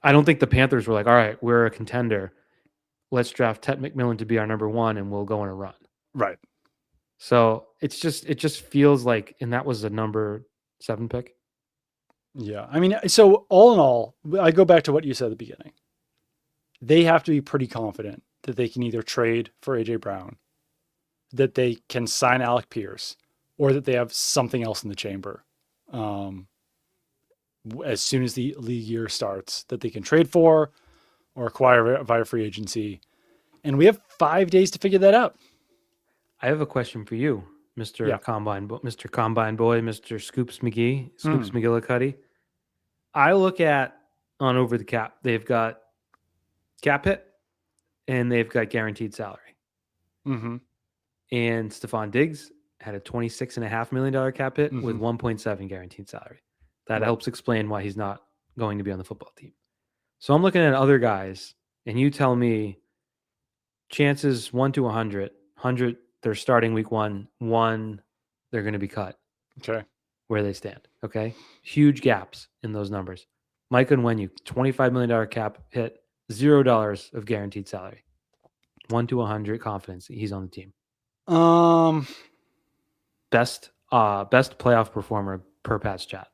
I don't think the Panthers were like, all right, we're a contender. Let's draft Ted McMillan to be our number 1 and we'll go on a run. Right. So it just feels like, and that was a number 7 pick. Yeah. I mean, so all in all, I go back to what you said at the beginning. They have to be pretty confident that they can either trade for AJ Brown, that they can sign Alec Pierce, or that they have something else in the chamber. As soon as the league year starts, that they can trade for or acquire via free agency. And we have 5 days to figure that out. I have a question for you, Mr. Yeah. Mr. Combine Boy, Mr. Scoops McGillicuddy. I look at on Over the Cap, they've got cap hit and they've got guaranteed salary. Mm-hmm. And Stefon Diggs had a $26.5 million cap hit with Mm-hmm. 1.7 guaranteed salary. That Right. helps explain why he's not going to be on the football team. So I'm looking at other guys, and you tell me chances 1 to 100. 100, they're starting week 1. 1, they're going to be cut. Okay. Where they stand. Okay. Huge gaps in those numbers. Mike Onwenu, $25 million cap hit, $0 of guaranteed salary. 1 to 100 confidence he's on the team. Best playoff performer per Pat's chat.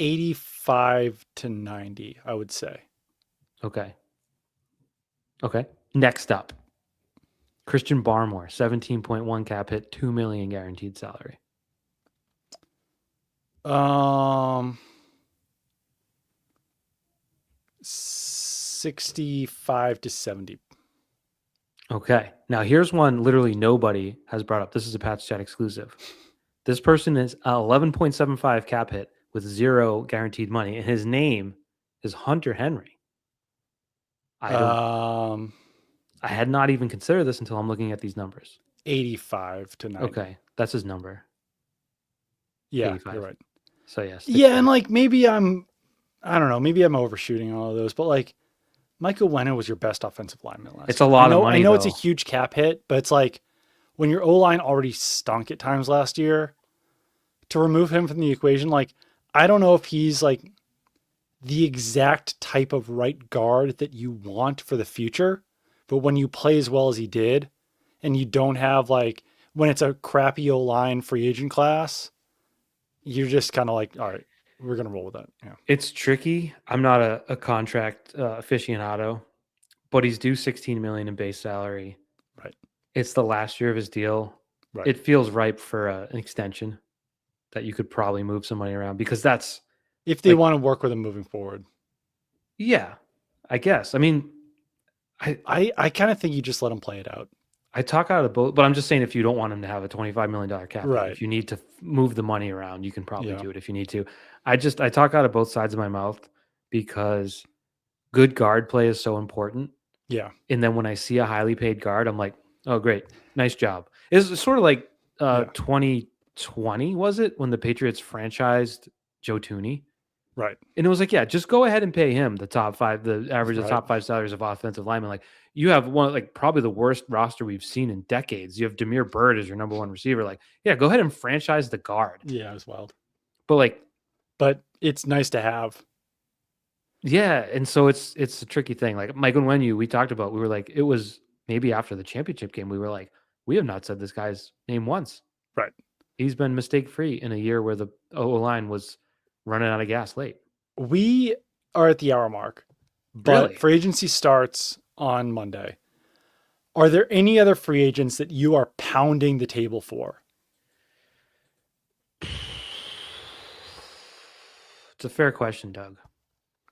85 to 90, I would say. Okay. Next up, Christian Barmore, 17.1 cap hit, $2 million guaranteed salary. 65 to 70. Okay. Now here's one literally nobody has brought up. This is a Pat's chat exclusive. This person is 11.75 cap hit with 0 guaranteed money, and his name is Hunter Henry. I had not even considered this until I'm looking at these numbers. 85 to 90. Okay, that's his number. Yeah, 85. you're right. So yes. Yeah, and like maybe I don't know, maybe I'm overshooting all of those, but like Michael Wenner was your best offensive lineman last It's a year. lot of money. I know though. it's a huge cap hit, but it's like when your O-line already stunk at times last year, to remove him from the equation, like I don't know if he's like the exact type of right guard that you want for the future, but when you play as well as he did, and you don't have like when it's a crappy O-line free agent class, you're just kind of like, all right. we're gonna roll with that. Yeah. It's tricky. I'm not a contract aficionado, but he's due 16 million in base salary. Right. It's the last year of his deal. Right. It feels ripe for an extension that you could probably move some money around because that's If they want to work with him moving forward. Yeah, I guess. I mean, I kind of think you just let him play it out. I talk out of both, but I'm just saying if you don't want him to have a $25 million cap, hit, Right. if you need to move the money around, you can probably Yeah. do it if you need to. I talk out of both sides of my mouth because good guard play is so important. Yeah. And then when I see a highly paid guard, I'm like, oh, great. Nice job. It's sort of like 2020, was it, when the Patriots franchised Joe Tooney? Right. And it was like, yeah, just go ahead and pay him the top five, the average of top 5 salaries of offensive linemen. Like, you have one, like, probably the worst roster we've seen in decades. You have Demir Bird as your number one receiver. Like, yeah, go ahead and franchise the guard. Yeah, it was wild. But it's nice to have. Yeah, and so it's a tricky thing. Like Mike and Wenyu, we talked about, we were like, it was maybe after the championship game, we were like, we have not said this guy's name once. Right. He's been mistake free in a year where the O line was running out of gas late. We are at the hour mark, but free agency starts on Monday. Are there any other free agents that you are pounding the table for? It's a fair question, Doug.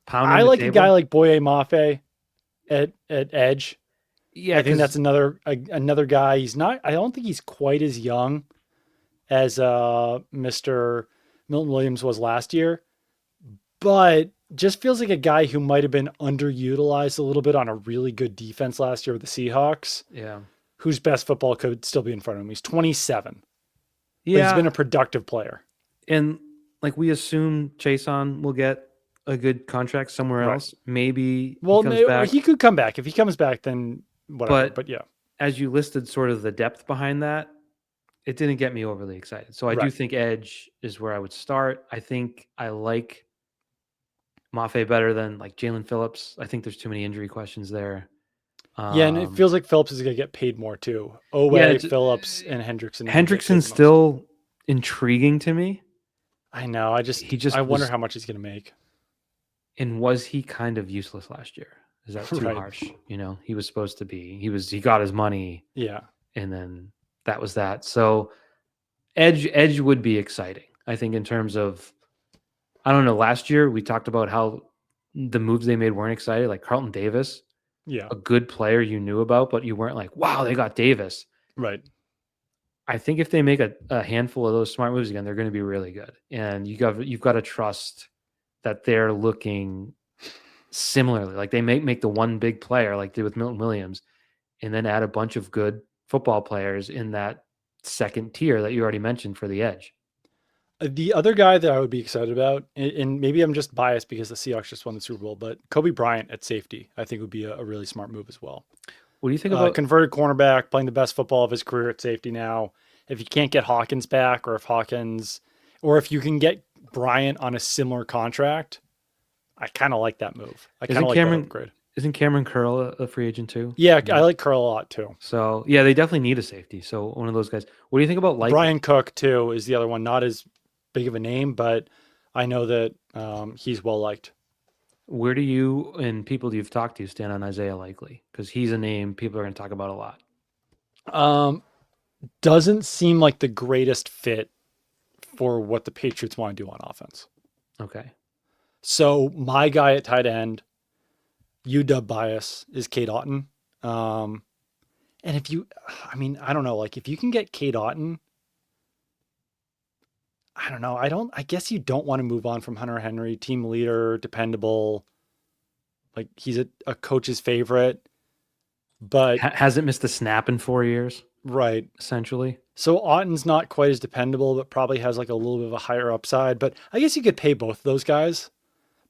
I like a guy like Boye Mafe at edge. Yeah, I think that's another guy. He's not. I don't think he's quite as young as Mr. Milton Williams was last year, but just feels like a guy who might have been underutilized a little bit on a really good defense last year with the Seahawks. Yeah, whose best football could still be in front of him. He's 27. Yeah, but he's been a productive player. And like we assume Chason will get a good contract somewhere else. Maybe he comes back. He could come back. If he comes back, then whatever. But yeah. As you listed sort of the depth behind that, it didn't get me overly excited. So I do think edge is where I would start. I think I like Mafe better than like Jalen Phillips. I think there's too many injury questions there. Yeah, and it feels like Phillips is going to get paid more too. Phillips, and Hendrickson. Hendrickson's still intriguing to me. I know. I wonder how much he's going to make. And was he kind of useless last year? Is that too harsh? You know, he was supposed to be. He got his money. Yeah. And then that was that. So edge would be exciting. I think in terms of, I don't know, last year we talked about how the moves they made weren't exciting. Like Carlton Davis. Yeah. A good player you knew about, but you weren't like, wow, they got Davis. Right. I think if they make a handful of those smart moves again, they're going to be really good. And you've got to trust that they're looking similarly. Like they make the one big player like they did with Milton Williams and then add a bunch of good football players in that second tier that you already mentioned for the edge. The other guy that I would be excited about, and maybe I'm just biased because the Seahawks just won the Super Bowl, but Kobe Bryant at safety, I think would be a really smart move as well. What do you think about converted cornerback, playing the best football of his career at safety now? If you can't get Hawkins back, or if you can get Bryant on a similar contract, I kind of like that move. I kind of like that upgrade. Isn't Cameron Curl a free agent too? Yeah, I like Curl a lot too. So yeah, they definitely need a safety. So one of those guys. What do you think about Brian Cook too? Is the other one, not as big of a name, but I know that he's well liked. Where do you and people you've talked to stand on Isaiah Likely? Because he's a name people are going to talk about a lot. Doesn't seem like the greatest fit for what the Patriots want to do on offense. Okay. So my guy at tight end, UW bias, is Cade Otton. And I don't know, like if you can get Cade Otton, I don't know. I guess you don't want to move on from Hunter Henry, team leader, dependable. Like he's a coach's favorite, but hasn't missed a snap in 4 years. Right. Essentially. So Otton's not quite as dependable, but probably has like a little bit of a higher upside. But I guess you could pay both of those guys.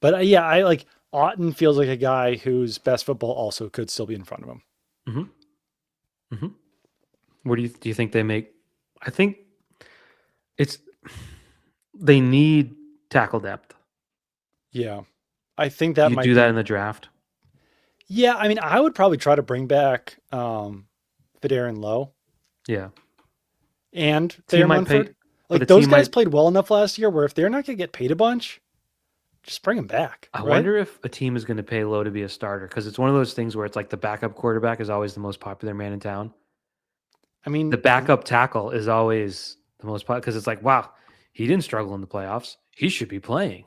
But I like Otton feels like a guy whose best football also could still be in front of him. Mm-hmm. Mm-hmm. Where do you think they make? I think they need tackle depth. Yeah. I think that might do that in the draft. Yeah. I mean, I would probably try to bring back Fedarian Lowe. Yeah. And Thayer Munford. Like those guys played well enough last year where if they're not going to get paid a bunch, just bring him back. I right? wonder if a team is going to pay low to be a starter because it's one of those things where it's like the backup quarterback is always the most popular man in town. I mean, The backup tackle is always the most popular because it's like, wow, he didn't struggle in the playoffs. He should be playing.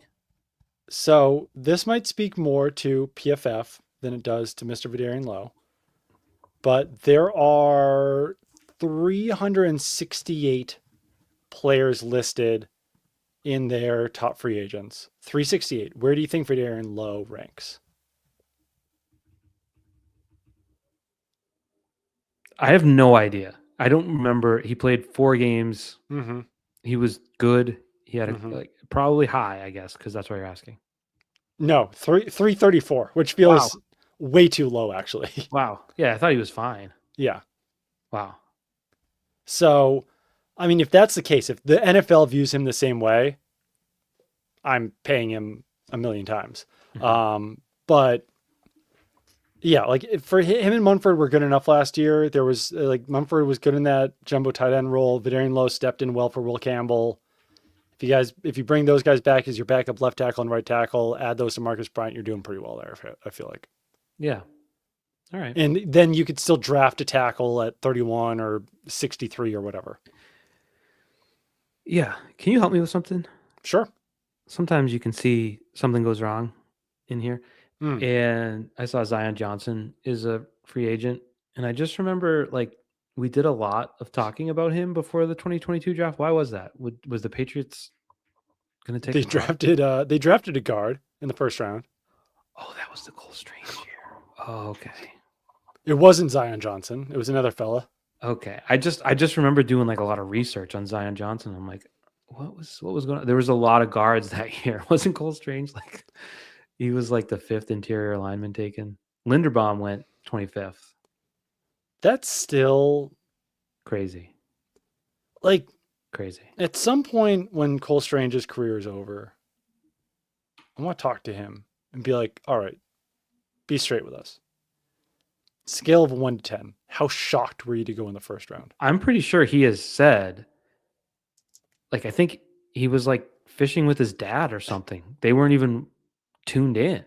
so this might speak more to PFF than it does to Mr. Vidarian Lowe, but there are 368 players listed in their top free agents. 368. Where do you think Vidarian Lowe ranks? I have no idea. I don't remember. He played 4 games. Mm-hmm. He was good. He had Mm-hmm. probably high, I guess, because that's what you're asking. No, 334, which feels way too low, actually. Wow. Yeah, I thought he was fine. Yeah. Wow. So, I mean, if that's the case, if the NFL views him the same way, I'm paying him a million times. Mhm. But yeah, like for him and Munford were good enough last year. There was like Munford was good in that jumbo tight end role. Vidarian Lowe stepped in well for Will Campbell. If you bring those guys back as your backup left tackle and right tackle, add those to Marcus Bryant, you're doing pretty well there. I feel like. Yeah. All right. And then you could still draft a tackle at 31 or 63 or whatever. Yeah. Can you help me with something? Sure. Sometimes you can see something goes wrong in here. Mm. And I saw Zion Johnson is a free agent. And I just remember like we did a lot of talking about him before the 2022 draft. Why was that? Was the Patriots going to take They a guard? drafted a guard in the first round. Oh, that was the Cole Strange year. Oh, okay. It wasn't Zion Johnson. It was another fella. Okay. I just remember doing like a lot of research on Zion Johnson. I'm like, what was going on? There was a lot of guards that year. Wasn't Cole Strange like he was like the 5th interior lineman taken? Linderbaum went 25th. That's still Crazy. like Crazy. at some point when Cole Strange's career is over, I want to talk to him and be like, all right, be straight with us. Scale of 1 to 10. How shocked were you to go in the first round? I'm pretty sure he has said, like, I think he was like fishing with his dad or something. They weren't even tuned in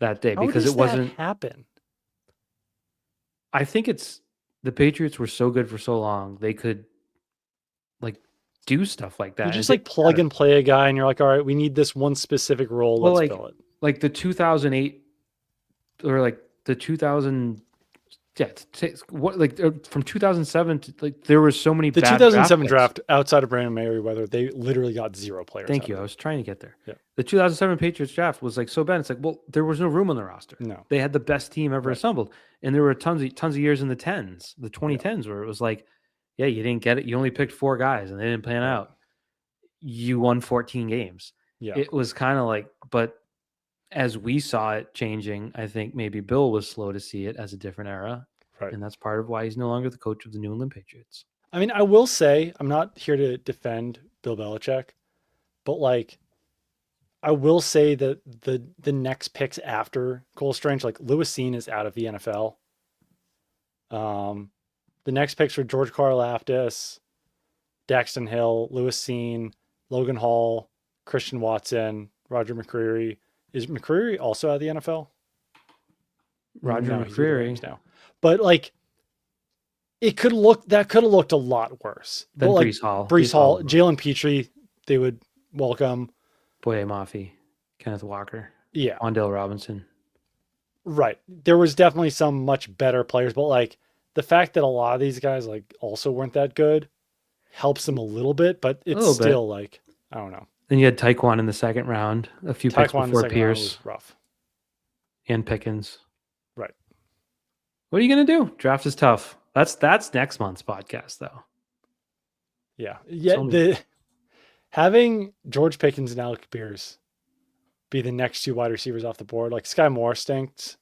that day How because does it wasn't. that happen? I think it's the Patriots were so good for so long they could like do stuff like that. You And just it like didn't plug matter. and play a guy and you're like, all right, we need this one specific role. Well, Let's fill it. like the 2008 or like the 2000. Yeah, what like from 2007 to like there were so many The bad 2007 draft draft outside of Brandon Merriweather, they literally got 0 players. Thank you. I was trying to get there. Yeah. The 2007 Patriots draft was like so bad. It's like, well, there was no room on the roster. No. They had the best team ever Right. assembled, and there were tons of years in the 2010s, where it was like, yeah, you didn't get it. You only picked 4 guys, and they didn't pan out. You won 14 games. Yeah. It was kind of like, but as we saw it changing, I think maybe Bill was slow to see it as a different era, Right. and that's part of why he's no longer the coach of the New England Patriots. I mean, I will say, I'm not here to defend Bill Belichick, but like, I will say that the next picks after Cole Strange, like Lewis Cine is out of the NFL. The next picks were George Karlaftis, Daxton Hill, Lewis Cine, Logan Hall, Christian Watson, Roger McCreary. Is McCreary also out of the NFL? Roger No, he's with the Rams McCreary now. But like, that could have looked a lot worse. Then But like Brees Hall. Brees Hall, Jalen Petrie, they would welcome. Boye Mafe, Kenneth Walker, Yeah, Wandale Robinson. right. There was definitely some much better players, but like the fact that a lot of these guys like also weren't that good helps them a little bit, but it's still like, I don't know. Then you had Taekwon in the second round, a few picks Taekwon in the before second round Pierce was rough. and Pickens. Right. What are you going to do? Draft is tough. That's next month's podcast, though. Yeah. Yeah. Having George Pickens and Alec Pierce be the next 2 wide receivers off the board, like Sky Moore stinks.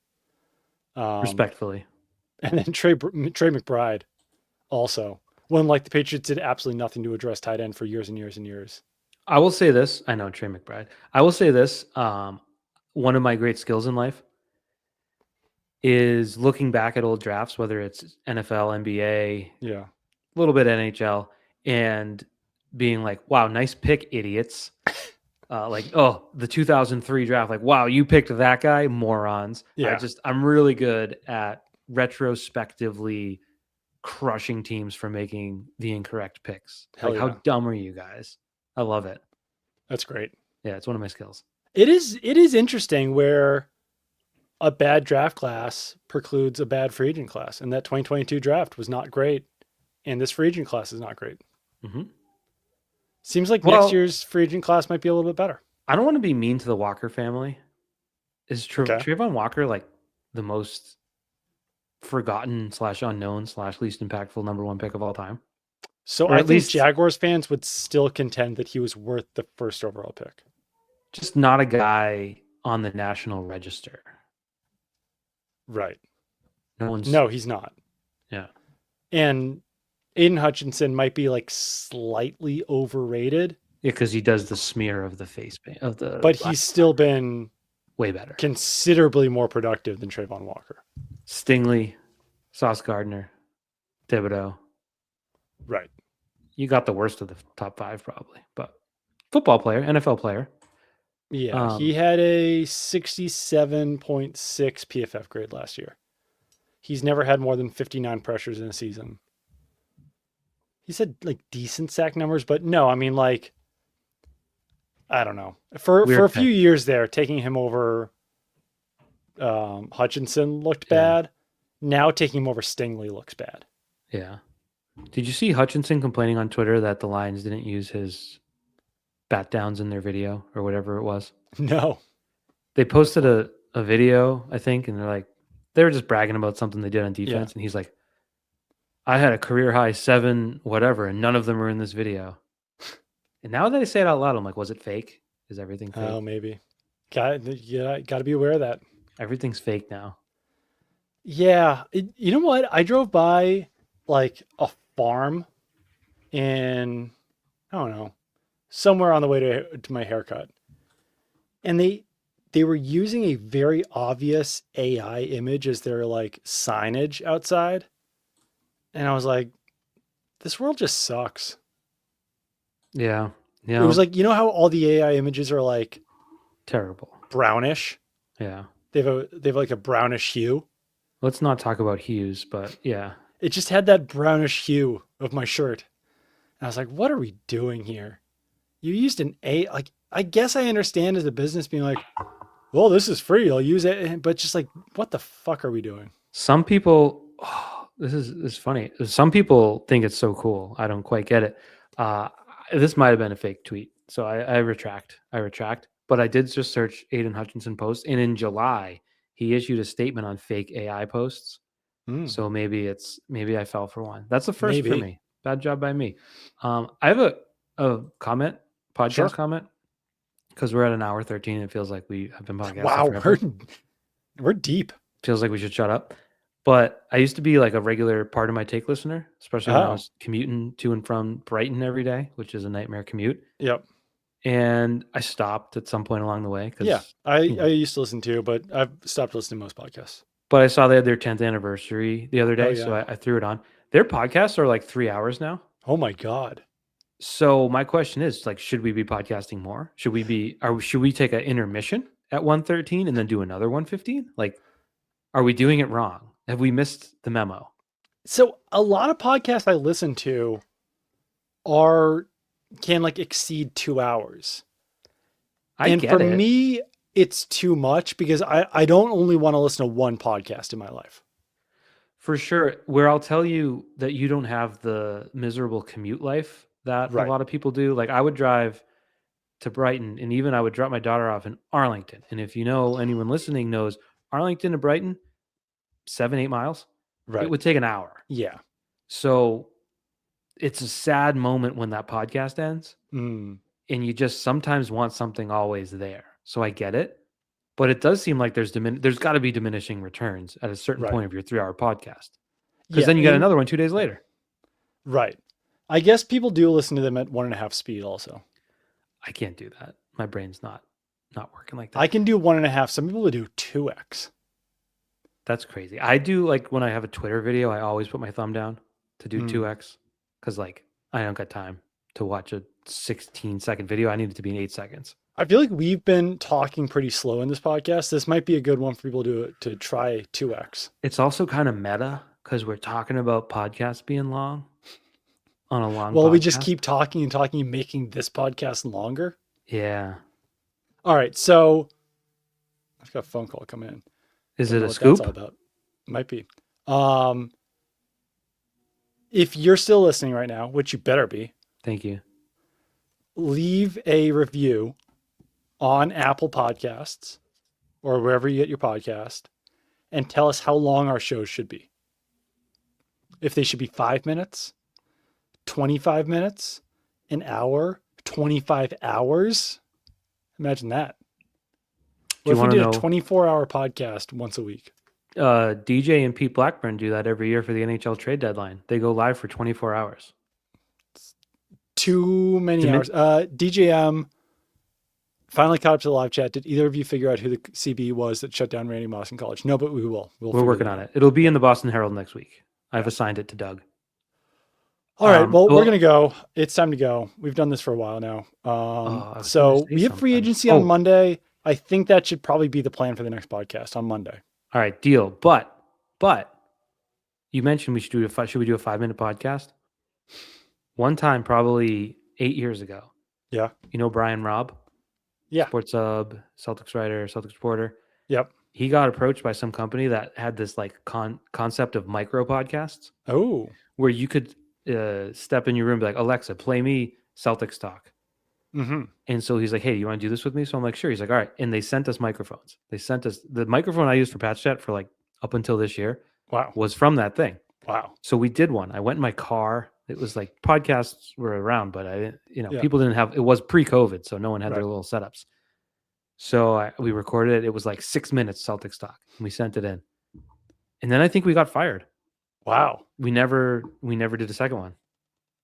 Respectfully. And then Trey McBride also. When like the Patriots did absolutely nothing to address tight end for years and years and years. I will say this. I know Trey McBride. I will say this. One of my great skills in life is looking back at old drafts, whether it's NFL, NBA, Yeah. a little bit NHL, and being like, wow, nice pick, idiots. The 2003 draft. Like, wow, you picked that guy, morons. Yeah. I'm really good at retrospectively crushing teams for making the incorrect picks. Hell Like, how yeah. dumb are you guys? I love it. That's great. Yeah, it's one of my skills. It is interesting where a bad draft class precludes a bad free agent class. And that 2022 draft was not great. And this free agent class is not great. Mm-hmm. Seems like next year's free agent class might be a little bit better. I don't want to be mean to the Walker family. Is Okay. Trayvon Walker like the most forgotten / unknown / least impactful number one pick of all time? So Or I at think least Jaguars fans would still contend that he was worth the first overall pick. just not a guy on the national register. Right. No, he's not. Yeah. And Aiden Hutchinson might be like slightly overrated. Yeah, because he does the smear of the face paint of the. But he's still been way better, considerably more productive than Trayvon Walker. Stingley, Sauce Gardner, Thibodeau. Right. You got the worst of the top five probably, but football player, NFL player. Yeah, he had a 67.6 PFF grade last year. He's never had more than 59 pressures in a season. He said like decent sack numbers, but no, I mean like I don't know. For a few years there, taking him over Hutchinson looked bad. Now taking him over Stingley looks bad. Yeah. Did you see Hutchinson complaining on Twitter that the Lions didn't use his bat downs in their video or whatever it was? No. They posted a video, I think, and they were just bragging about something they did on defense. Yeah. And he's like, I had a career high 7 whatever, and none of them are in this video. And now that I say it out loud, I'm like, was it fake? Is everything fake? Oh, maybe. Got to be aware of that. Everything's fake now. Yeah. You know what? I drove by like a farm in, I don't know, somewhere on the way to my haircut. And they were using a very obvious AI image as their like signage outside. And I was like, this world just sucks. Yeah. Yeah. It was like, you know how all the AI images are like terrible, brownish? Yeah. They have like a brownish hue. Let's not talk about hues, but yeah. It just had that brownish hue of my shirt. And I was like, what are we doing here? You used an like, I guess I understand as a business being like, well, this is free, I'll use it. But just like, what the fuck are we doing? Some people, this is funny. Some people think it's so cool. I don't quite get it. This might have been a fake tweet. So I retract. But I did just search Aiden Hutchinson post. And in July, he issued a statement on fake AI posts. So maybe I fell for one. That's the first for me. Bad job by me. I have a podcast comment, because we're at an hour 13. And it feels like we have been podcasting. Wow, we're deep. Feels like we should shut up. But I used to be like a regular part of my take listener, especially when I was commuting to and from Brighton every day, which is a nightmare commute. Yep. And I stopped at some point along the way. Yeah, I used to listen to, but I've stopped listening to most podcasts. But I saw they had their 10th anniversary the other day, so I threw it on. Their podcasts are like 3 hours now. Oh my God. So my question is, like, should we be podcasting more? Should we take an intermission at 1:13 and then do another 1:15? Like, are we doing it wrong? Have we missed the memo? So a lot of podcasts I listen to can like exceed 2 hours. For me, it's too much because I don't only want to listen to one podcast in my life. For sure. Where I'll tell you that you don't have the miserable commute life that a lot of people do. Like, I would drive to Brighton, and even I would drop my daughter off in Arlington. And if you know, anyone listening knows, Arlington to Brighton, 7-8 miles. Right. It would take an hour. Yeah. So it's a sad moment when that podcast ends. And you just sometimes want something always there. So I get it. But it does seem like there's got to be diminishing returns at a certain point of your 3-hour podcast. Because then you got another one 2 days later. Right. I guess people do listen to them at 1.5 speed also. I can't do that. My brain's not working like that. I can do 1.5. Some people would do 2x. That's crazy. I do, like, when I have a Twitter video, I always put my thumb down to do 2x. Because, like, I don't got time to watch a 16-second video. I need it to be in 8 seconds. I feel like we've been talking pretty slow in this podcast. This might be a good one for people to try 2x. It's also kind of meta because we're talking about podcasts being long on a long Well, we just podcast. keep talking and talking and making this podcast longer. Yeah. All right, so I've got a phone call coming in. Is Don't it know a what that's all scoop? about. Might be. If you're still listening right now, which you better be, Thank you. leave a review on Apple Podcasts or wherever you get your podcast and tell us how long our shows should be. If they should be 5 minutes, 25 minutes, an hour, 25 hours. Imagine that. Do What you if we want to did a know? 24-hour podcast once a week? DJ and Pete Blackburn do that every year for the NHL trade deadline. They go live for 24 hours. Too many hours. DJM finally caught up to the live chat. Did either of you figure out who the CB was that shut down Randy Moss in college? No, but we will. We're working on it. It'll be in the Boston Herald next week. I've assigned it to Doug. All right. Well, we're well- going to go. It's time to go. We've done this for a while now. I was gonna So say we have free something. agency on Monday. I think that should probably be the plan for the next podcast on Monday. All right, deal. But you mentioned should we do a 5-minute podcast? One time, probably 8 years ago. Yeah. You know Brian Robb? Yeah. Sports sub, Celtics writer, Celtics reporter. Yep. He got approached by some company that had this like concept of micro podcasts. Oh. Where you could step in your room and be like, Alexa, play me Celtics talk. Mm-hmm. And so he's like, hey, you want to do this with me? So I'm like, sure. He's like, all right. And they sent us microphones. They sent us the microphone I used for Patch Chat for like up until this year. Wow. Was from that thing. Wow. So we did one. I went in my car. It was like podcasts were around, but I didn't, people didn't have, it was pre-COVID. So no one had their little setups. So we recorded it. It was like 6 minutes Celtics talk. And we sent it in. And then I think we got fired. Wow. We never did a second one.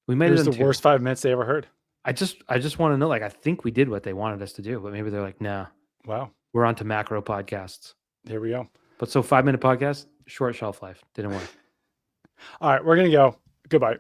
We made it was the worst 5 minutes they ever heard. I just want to know, like, I think we did what they wanted us to do, but maybe they're like, nah. Wow. We're on to macro podcasts. There we go. But so 5-minute podcast, short shelf life. Didn't work. All right. We're going to go. Goodbye.